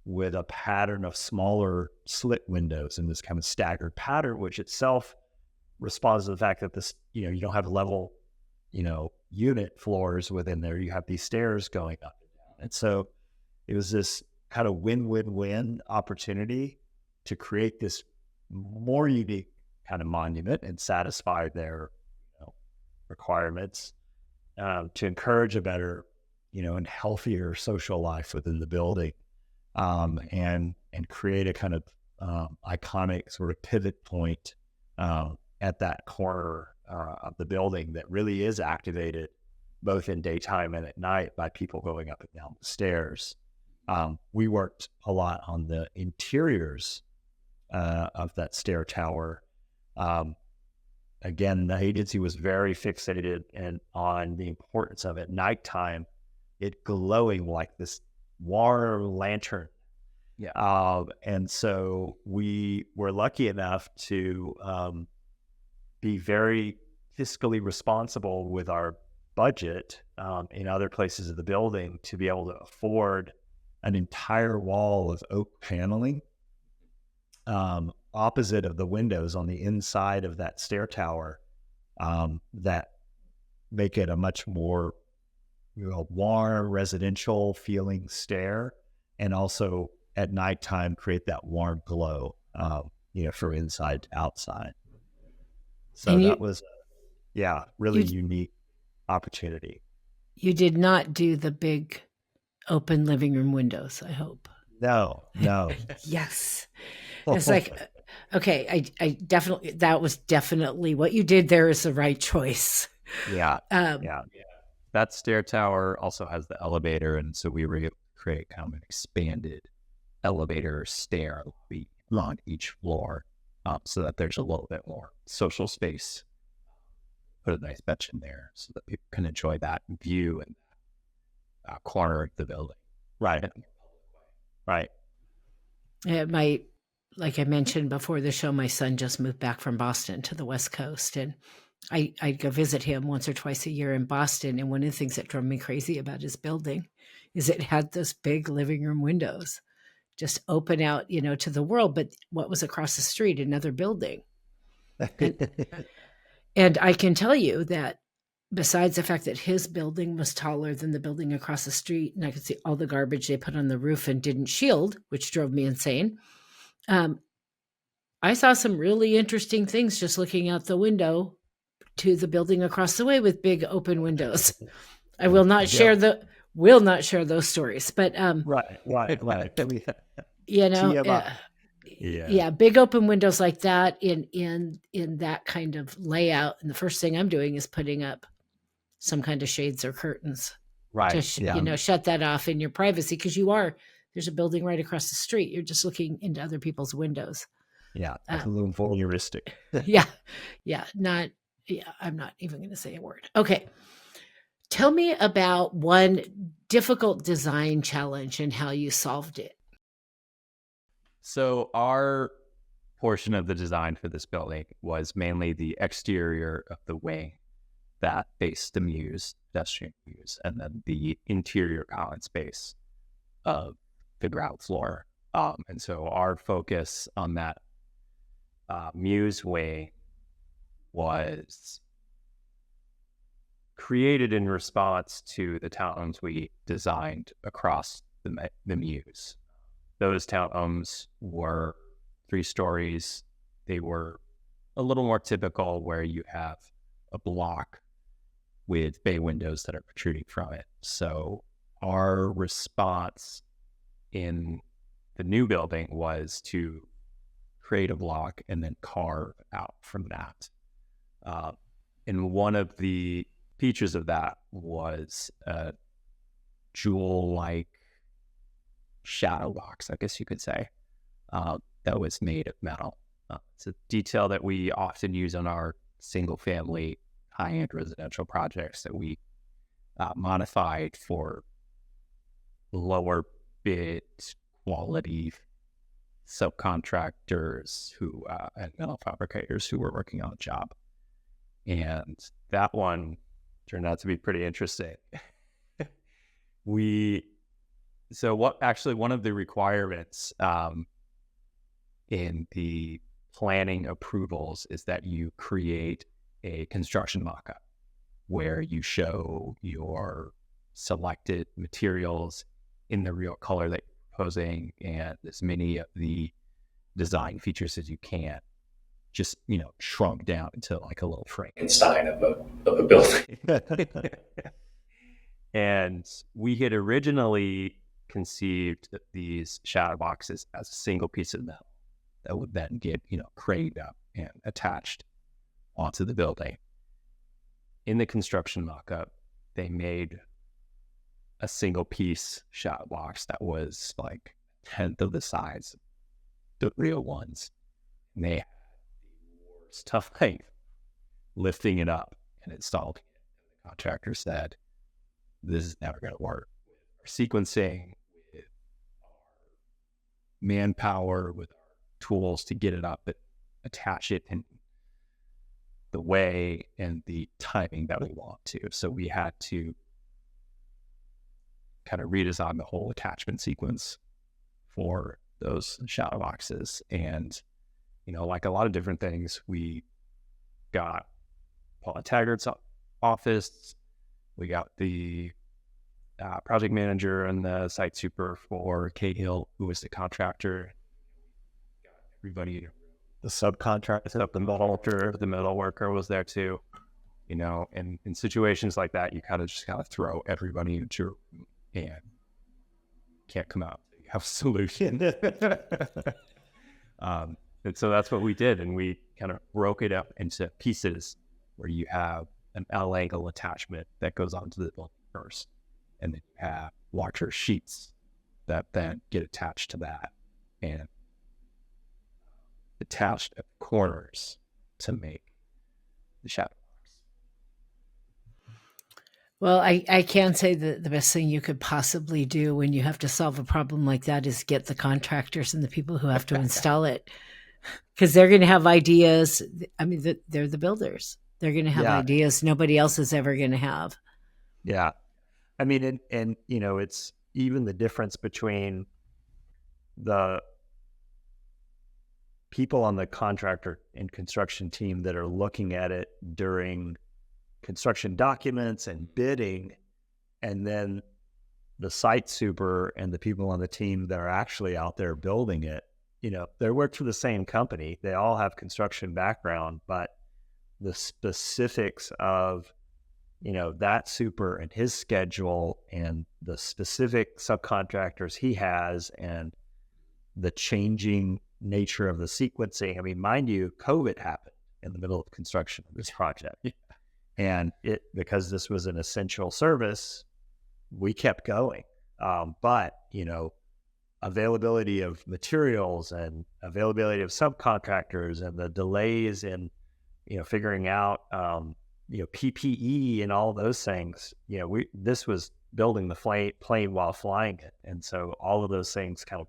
with a pattern of smaller slit windows in this kind of staggered pattern, which itself responds to the fact that this, you don't have level, unit floors within there. You have these stairs going up and down. And so it was this kind of win-win-win opportunity to create this more unique kind of monument and satisfy their requirements, to encourage a better, and healthier social life within the building, and create a kind of iconic sort of pivot point at that corner of the building that really is activated both in daytime and at night by people going up and down the stairs. We worked a lot on the interiors of that stair tower. Again, the agency was very fixated on the importance of at nighttime it glowing like this warm lantern. Yeah. And so we were lucky enough to be very fiscally responsible with our budget in other places of the building to be able to afford an entire wall of oak paneling opposite of the windows on the inside of that stair tower, that make it a much more warm residential feeling stair, and also at nighttime create that warm glow, from inside to outside. So that was, really unique opportunity. You did not do the big open living room windows, I hope. No. Yes. It's like, okay, I definitely, that was definitely what you did there is the right choice. Yeah. That stair tower also has the elevator, and so we were able to create kind of an expanded elevator stair along each floor, so that there's a little bit more social space. Put a nice bench in there so that people can enjoy that view and corner of the building. Right. Like I mentioned before the show, my son just moved back from Boston to the West Coast, and I'd go visit him once or twice a year in Boston. And one of the things that drove me crazy about his building is it had those big living room windows just open out, to the world. But what was across the street? Another building. And I can tell you that besides the fact that his building was taller than the building across the street, and I could see all the garbage they put on the roof and didn't shield, which drove me insane. I saw some really interesting things just looking out the window to the building across the way with big open windows. I will not share those stories, but right. Yeah, big open windows like that in that kind of layout. And the first thing I'm doing is putting up some kind of shades or curtains. Right. To, shut that off in your privacy, because there's a building right across the street. You're just looking into other people's windows. Yeah. That's a little voyeuristic. I'm not even going to say a word. Okay. Tell me about one difficult design challenge and how you solved it. So our portion of the design for this building was mainly the exterior of the wing that faced the muse, pedestrian muse, and then the interior common space of the ground floor. And so our focus on that muse wing was created in response to the townhomes we designed across the muse. Those townhomes were 3 stories. They were a little more typical, where you have a block with bay windows that are protruding from it. So our response in the new building was to create a block and then carve out from that. And one of the features of that was a jewel-like shadow box, I guess you could say, that was made of metal. It's a detail that we often use on our single-family high-end residential projects that we modified for lower bid quality subcontractors and metal fabricators who were working on the job. And that one turned out to be pretty interesting. One of the requirements in the planning approvals is that you create a construction mock-up where you show your selected materials in the real color that you're proposing and as many of the design features as you can, just, shrunk down into like a little Frankenstein of a building. And we had originally conceived these shadow boxes as a single piece of metal that would then get, craned up and attached onto the building. In the construction mock-up, they made a single piece shadow box that was like 1/10 of the size of the real ones. And they had the worst tough time lifting it up and installing it. And the contractor said, "This is never going to work. Our sequencing, with our manpower, with our tools to get it up and attach it in the way and the timing that we want to." So we had to kind of redesign the whole attachment sequence for those shadow boxes. And, like a lot of different things, we got Paulett Taggart's office. We got the project manager and the site super for Cahill, who was the contractor. Got everybody, the subcontractor, the metal worker was there too. And in situations like that, you kind of just gotta throw everybody into your room and can't come out. You have a solution. And so that's what we did. And we kind of broke it up into pieces where you have an L-angle attachment that goes onto the building first. And then you have larger sheets that then get attached to that and attached at the corners to make the shadow box. Well, I can say that the best thing you could possibly do when you have to solve a problem like that is get the contractors and the people who have to install it, because they're going to have ideas. I mean, they're the builders. They're going to have Yeah. ideas nobody else is ever going to have. Yeah. I mean, and it's even the difference between the people on the contractor and construction team that are looking at it during construction documents and bidding, and then the site super and the people on the team that are actually out there building it. They work for the same company. They all have construction background, but the specifics of, that super and his schedule and the specific subcontractors he has and the changing nature of the sequencing. I mean, mind you, COVID happened in the middle of construction of this project. And because this was an essential service, we kept going. But, availability of materials and availability of subcontractors and the delays in, figuring out, PPE and all those things, this was building the plane while flying it. And so all of those things kind of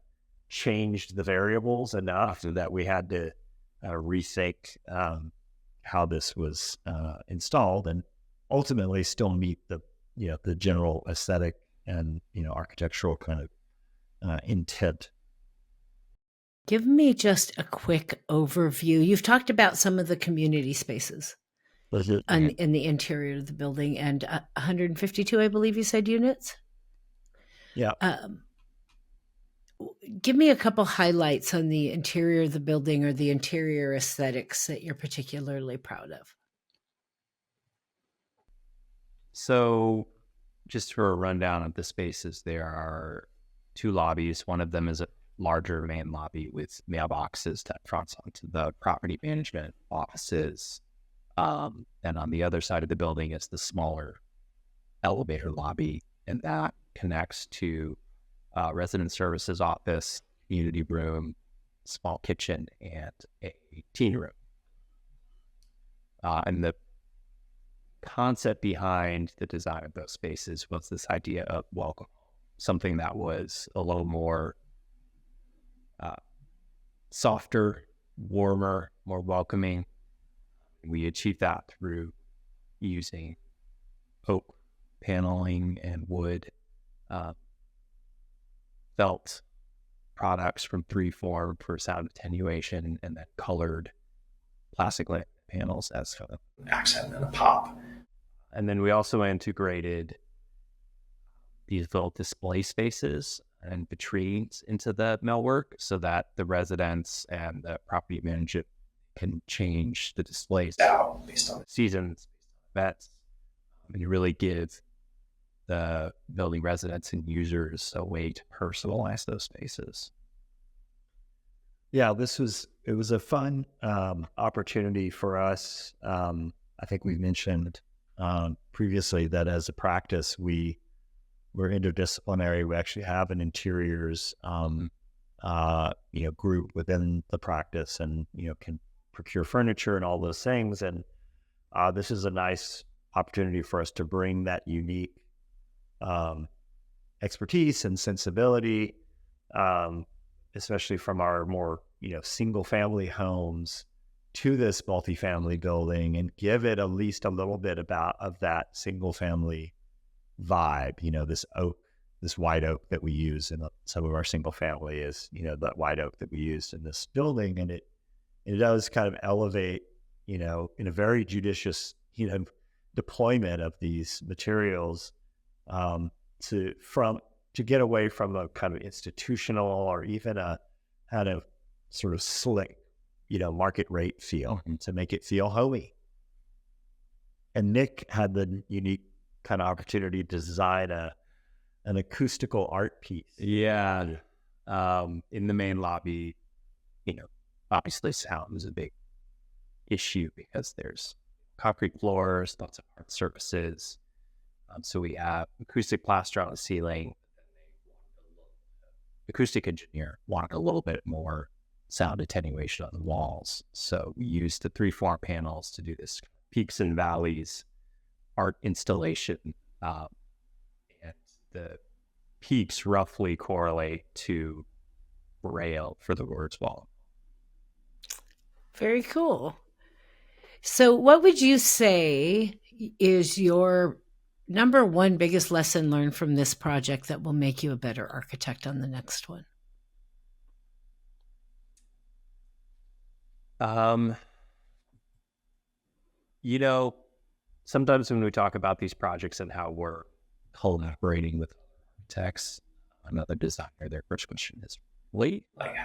changed the variables enough that we had to rethink how this was installed and ultimately still meet the general aesthetic and, architectural kind of intent. Give me just a quick overview. You've talked about some of the community spaces in the interior of the building, and 152, I believe you said, units? Yeah. Give me a couple highlights on the interior of the building or the interior aesthetics that you're particularly proud of. So just for a rundown of the spaces, there are 2 lobbies. One of them is a larger main lobby with mailboxes that fronts onto the property management offices. And on the other side of the building is the smaller elevator lobby, and that connects to resident services office, community room, small kitchen, and a teen room. And the concept behind the design of those spaces was this idea of welcome, something that was a little more softer, warmer, more welcoming. We achieved that through using oak paneling and wood felt products from 3form for sound attenuation, and then colored plastic lamp panels as an accent and a pop. And then we also integrated these little display spaces and vitrines into the millwork so that the residents and the property manager can change the displays out based on the seasons, events, and really give the building residents and users a way to personalize those spaces. Yeah, it was a fun opportunity for us. I think we've mentioned previously that as a practice, we're interdisciplinary. We actually have an interiors group within the practice, and can procure furniture and all those things. And this is a nice opportunity for us to bring that unique expertise and sensibility, especially from our more single family homes, to this multifamily building, and give it at least a little bit of that single family vibe. This oak, this white oak that we use in some of our single family is that white oak that we used in this building, and it does kind of elevate in a very judicious deployment of these materials to get away from a kind of institutional or even a kind of sort of slick market rate feel, to make it feel homey. And Nick had the unique kind of opportunity to design an acoustical art piece. Yeah. In the main lobby, obviously sound is a big issue because there's concrete floors, lots of hard surfaces. So we have acoustic plaster on the ceiling. Acoustic engineer wanted a little bit more sound attenuation on the walls. So we used the 3form panels to do this peaks and valleys art installation. And the peaks roughly correlate to braille for the words wall. Very cool. So, what would you say is your number one biggest lesson learned from this project that will make you a better architect on the next one? You know, sometimes when we talk about these projects and how we're collaborating with architects, another designer, their first question is, wait, like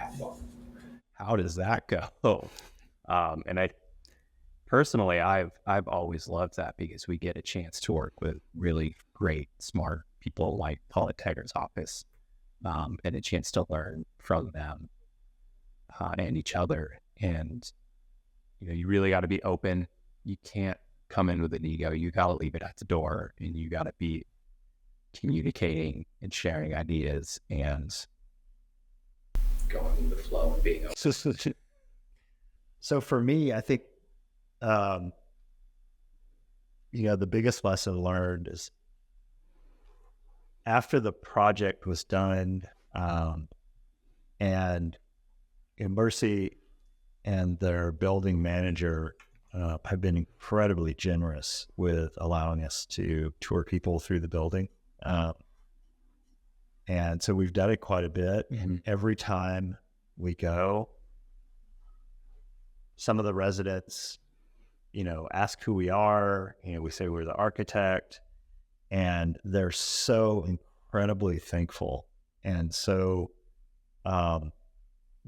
how does that go? And I personally, I've always loved that because we get a chance to work with really great, smart people like Paulett Taggart's office, and a chance to learn from them and each other. And you really got to be open. You can't come in with an ego. You got to leave it at the door, and you got to be communicating and sharing ideas and going with the flow and being open. So for me, I think, the biggest lesson learned is after the project was done, and Mercy and their building manager have been incredibly generous with allowing us to tour people through the building. And so we've done it quite a bit. And every time we go, some of the residents, ask who we are. We say we're the architect, and they're so incredibly thankful and so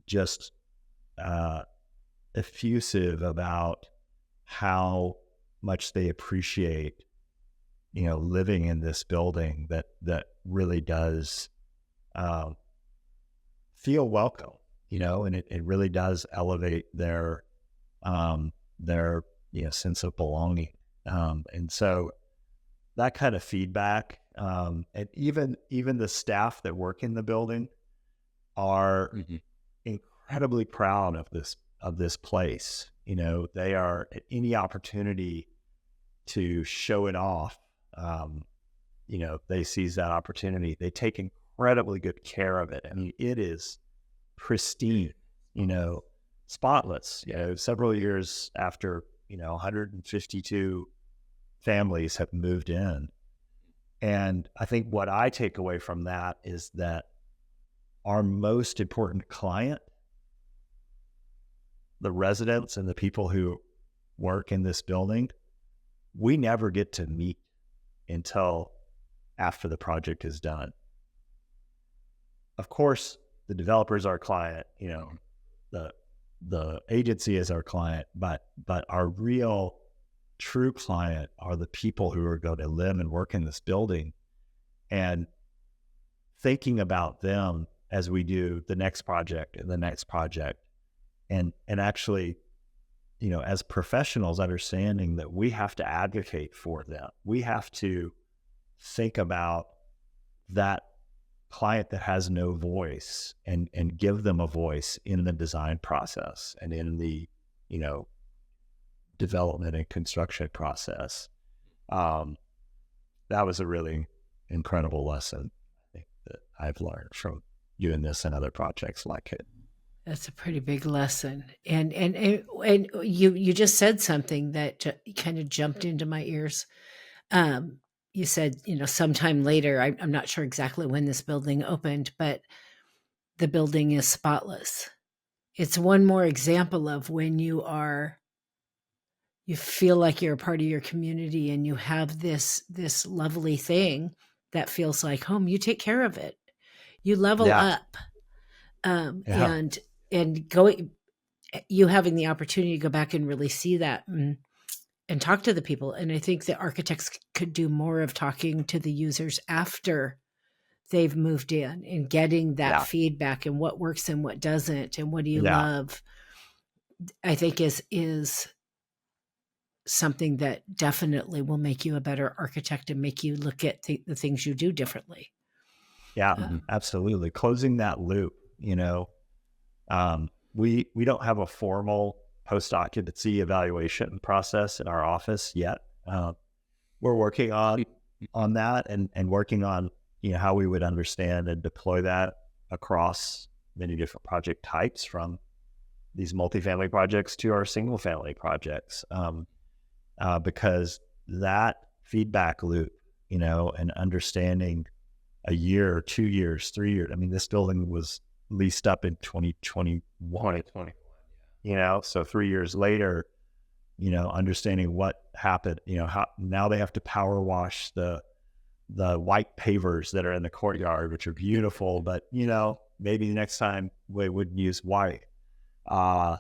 just effusive about how much they appreciate, living in this building that really does feel welcome, and it really does elevate their sense of belonging. And so that kind of feedback, and even the staff that work in the building are incredibly proud of this place. They are at any opportunity to show it off. They seize that opportunity. They take incredibly good care of it. I mean, it is pristine, spotless. Several years after 152 families have moved in. And I think what I take away from that is that our most important client, the residents and the people who work in this building, we never get to meet until after the project is done. Of course, the developer is our client, the agency is our client, but our real true client are the people who are going to live and work in this building, and thinking about them as we do the next project and the next project, and actually, as professionals, understanding that we have to advocate for them. We have to think about that client that has no voice and give them a voice in the design process and in the, development and construction process. That was a really incredible lesson, I think, that I've learned from doing this and other projects like it. That's a pretty big lesson. And you just said something that kind of jumped into my ears. You said, sometime later, I'm not sure exactly when this building opened, but the building is spotless. It's one more example of when you feel like you're a part of your community and you have this lovely thing that feels like home. You take care of it. You level up. And going, you having the opportunity to go back and really see that and talk to the people. And I think that architects could do more of talking to the users after they've moved in and getting that feedback and what works and what doesn't and what do you love, I think is something that definitely will make you a better architect and make you look at the things you do differently. Yeah, absolutely. Closing that loop, we don't have a formal post-occupancy evaluation process in our office yet. We're working on that and working on, how we would understand and deploy that across many different project types, from, these multifamily projects to our single family projects, because that feedback loop, and understanding a year, 2 years, 3 years. I mean, this building was leased up in 2021, so 3 years later, understanding what happened, how now they have to power wash the white pavers that are in the courtyard, which are beautiful, but maybe the next time we wouldn't use white. That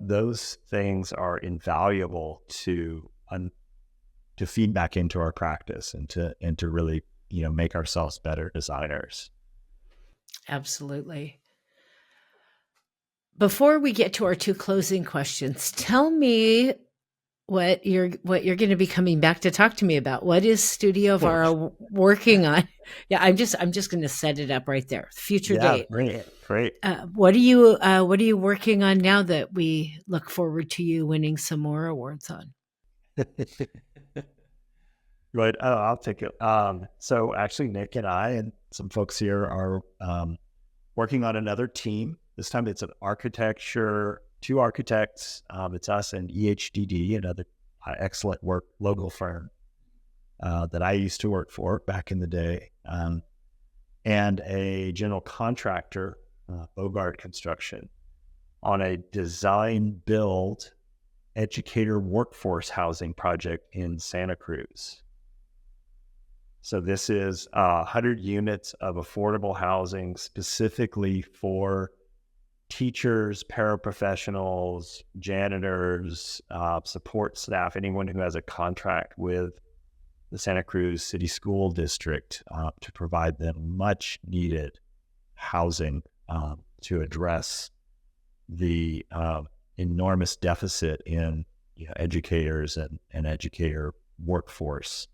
those things are invaluable to feed back into our practice and to really make ourselves better designers. Absolutely. Before we get to our 2 closing questions, tell me what you're going to be coming back to talk to me about. What is Studio VARA working on? Yeah, I'm just going to set it up right there. Future date. Great. What are you working on now that we look forward to you winning some more awards on? Right. Oh, I'll take it. So actually, Nick and I and some folks here are working on another team. This time it's an architecture, 2 architects. It's us and EHDD, another excellent local firm that I used to work for back in the day, and a general contractor, Bogart Construction, on a design build educator workforce housing project in Santa Cruz. So this is 100 units of affordable housing specifically for teachers, paraprofessionals, janitors, support staff, anyone who has a contract with the Santa Cruz City School District to provide them much needed housing to address the enormous deficit in educators and educator workforce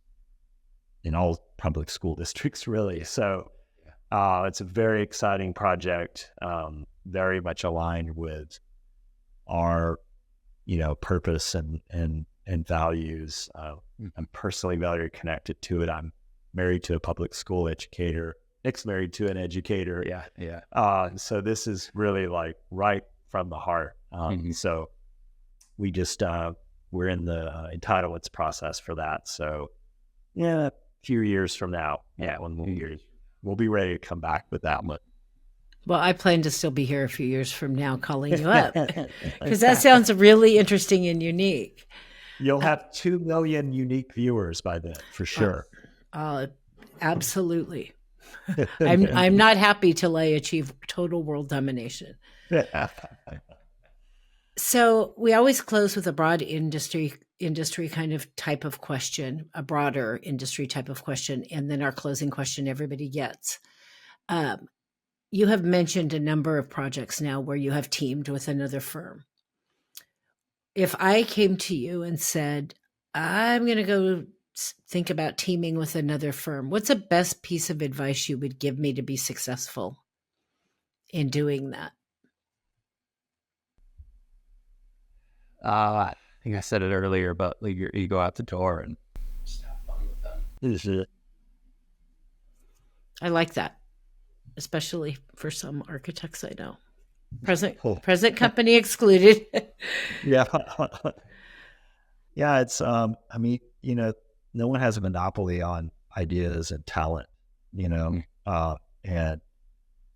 in all public school districts, really. So it's a very exciting project, very much aligned with our, purpose and values. I'm personally very connected to it. I'm married to a public school educator. Nick's married to an educator. Yeah. So this is really like right from the heart. So we just, we're in the entitlements process for that. So a few years from now, we'll be ready to come back with that one. Well, I plan to still be here a few years from now calling you up because that sounds really interesting and unique. You'll have 2 million unique viewers by then, for sure. Absolutely. I'm not happy till I achieve total world domination. So we always close with a broad industry kind of type of question, a broader industry type of question, and then our closing question everybody gets. You have mentioned a number of projects now where you have teamed with another firm. If I came to you and said, I'm going to go think about teaming with another firm, what's the best piece of advice you would give me to be successful in doing that? I think I said it earlier, but you go out the door and just have fun with them. I like that, especially for some architects I know. Present company excluded. Yeah. It's, no one has a monopoly on ideas and talent, and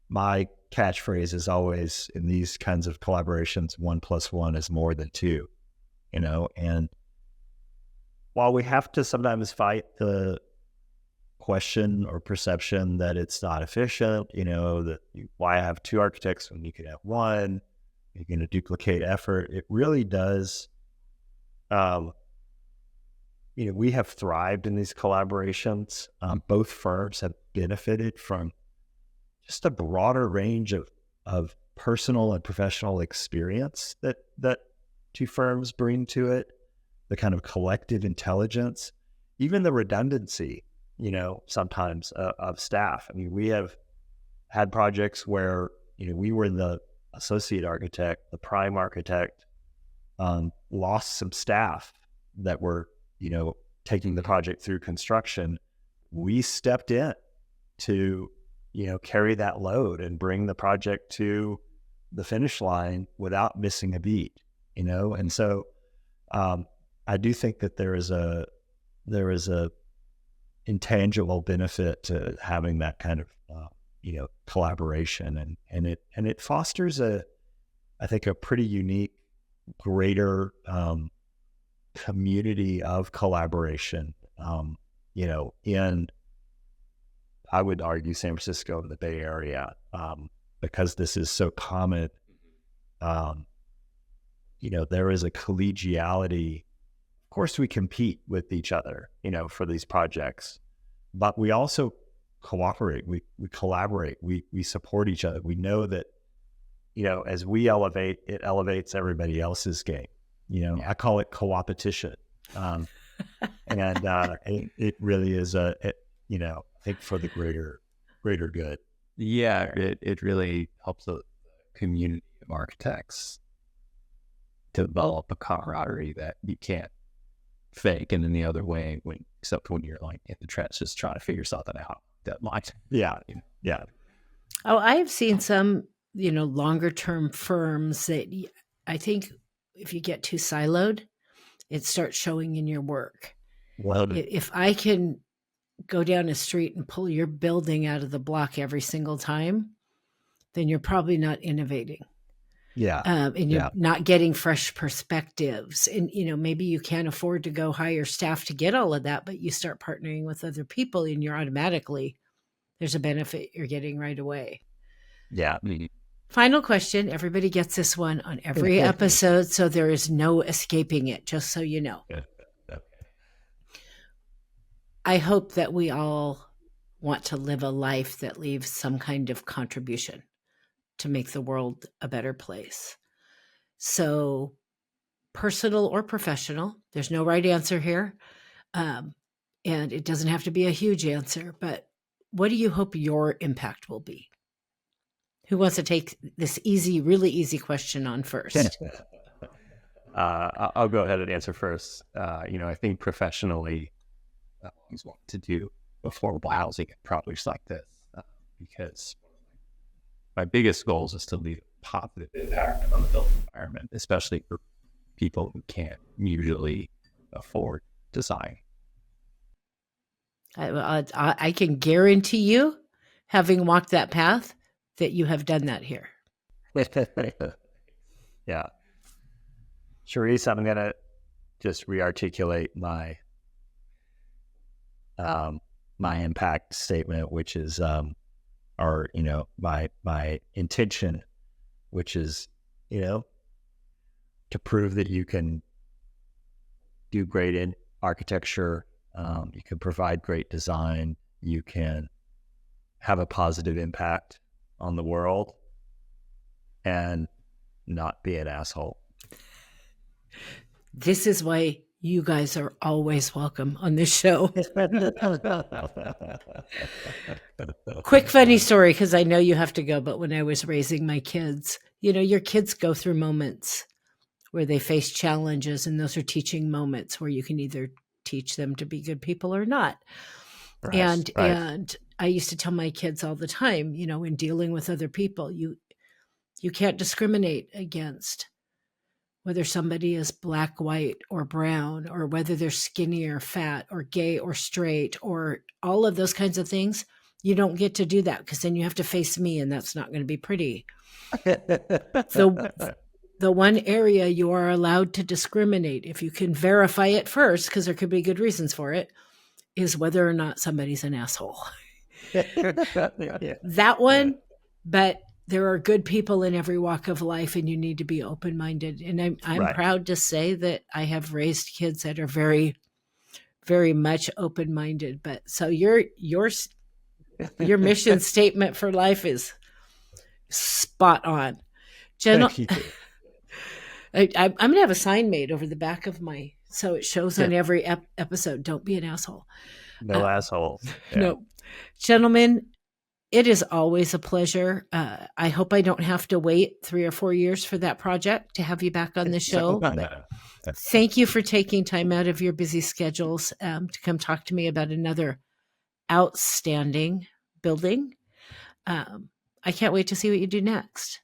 my catchphrase is always in these kinds of collaborations, 1 + 1 is more than 2, and while we have to sometimes fight the question or perception that it's not efficient, why have 2 architects when you could have 1, you're going to duplicate effort. It really does. We have thrived in these collaborations. Both firms have benefited from just a broader range of personal and professional experience that 2 firms bring to it, the kind of collective intelligence, even the redundancy, sometimes of staff. I mean, we have had projects where, we were the associate architect, the prime architect, lost some staff that were, taking the project through construction. We stepped in to, carry that load and bring the project to the finish line without missing a beat, And so I do think that there is a intangible benefit to having that kind of collaboration, and it fosters I think a pretty unique, greater community of collaboration. In, I would argue, San Francisco and the Bay Area, because this is so common. There is a collegiality. Of course, we compete with each other, for these projects, but we also cooperate. We collaborate. We support each other. We know that, as we elevate, it elevates everybody else's game. I call it co-opetition. And it really is I think for the greater good. Yeah, it really helps the community of architects develop a camaraderie that you can't fake in any other way, except when you're like in the trenches trying to figure something out. That might, yeah. Oh, I have seen some, longer term firms that I think if you get too siloed, it starts showing in your work. Well, if I can go down a street and pull your building out of the block every single time, then you're probably not innovating. Yeah. And you're not getting fresh perspectives. And, maybe you can't afford to go hire staff to get all of that, but you start partnering with other people and you're automatically, there's a benefit you're getting right away. Yeah. Final question. Everybody gets this one on every episode, so there is no escaping it, just so you know. I hope that we all want to live a life that leaves some kind of contribution to make the world a better place. So personal or professional, there's no right answer here. And it doesn't have to be a huge answer, but what do you hope your impact will be? Who wants to take this really easy question on first? I'll go ahead and answer first. I think professionally, I always want to do affordable housing at projects like this, because my biggest goals is to leave a positive impact on the built environment, especially for people who can't usually afford design. I can guarantee you, having walked that path, that you have done that here. Yeah. Cherise, I'm going to just rearticulate my impact statement, which is, my intention, which is, to prove that you can do great in architecture, you can provide great design, you can have a positive impact on the world and not be an asshole. This is why you guys are always welcome on this show. Quick funny story, because I know you have to go, but when I was raising my kids, your kids go through moments where they face challenges, and those are teaching moments where you can either teach them to be good people or not. And I used to tell my kids all the time, in dealing with other people, you can't discriminate against whether somebody is black, white, or brown, or whether they're skinny or fat or gay or straight, or all of those kinds of things. You don't get to do that, because then you have to face me, and that's not going to be pretty. The one area you are allowed to discriminate, if you can verify it first, because there could be good reasons for it, is whether or not somebody's an asshole. That one, but there are good people in every walk of life, and you need to be open-minded. And I'm Right. proud to say that I have raised kids that are very, very much open-minded. But so your mission statement for life is spot on. Thank you. I'm going to have a sign made over the back of so it shows on every episode, don't be an asshole. No assholes. Yeah. No. Gentlemen, it is always a pleasure. I hope I don't have to wait 3 or 4 years for that project to have you back on the show. Thank you for taking time out of your busy schedules to come talk to me about another outstanding building. I can't wait to see what you do next.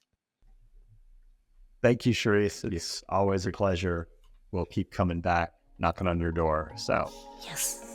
Thank you, Cherise. It's always a pleasure. We'll keep coming back, knocking on your door. So Yes.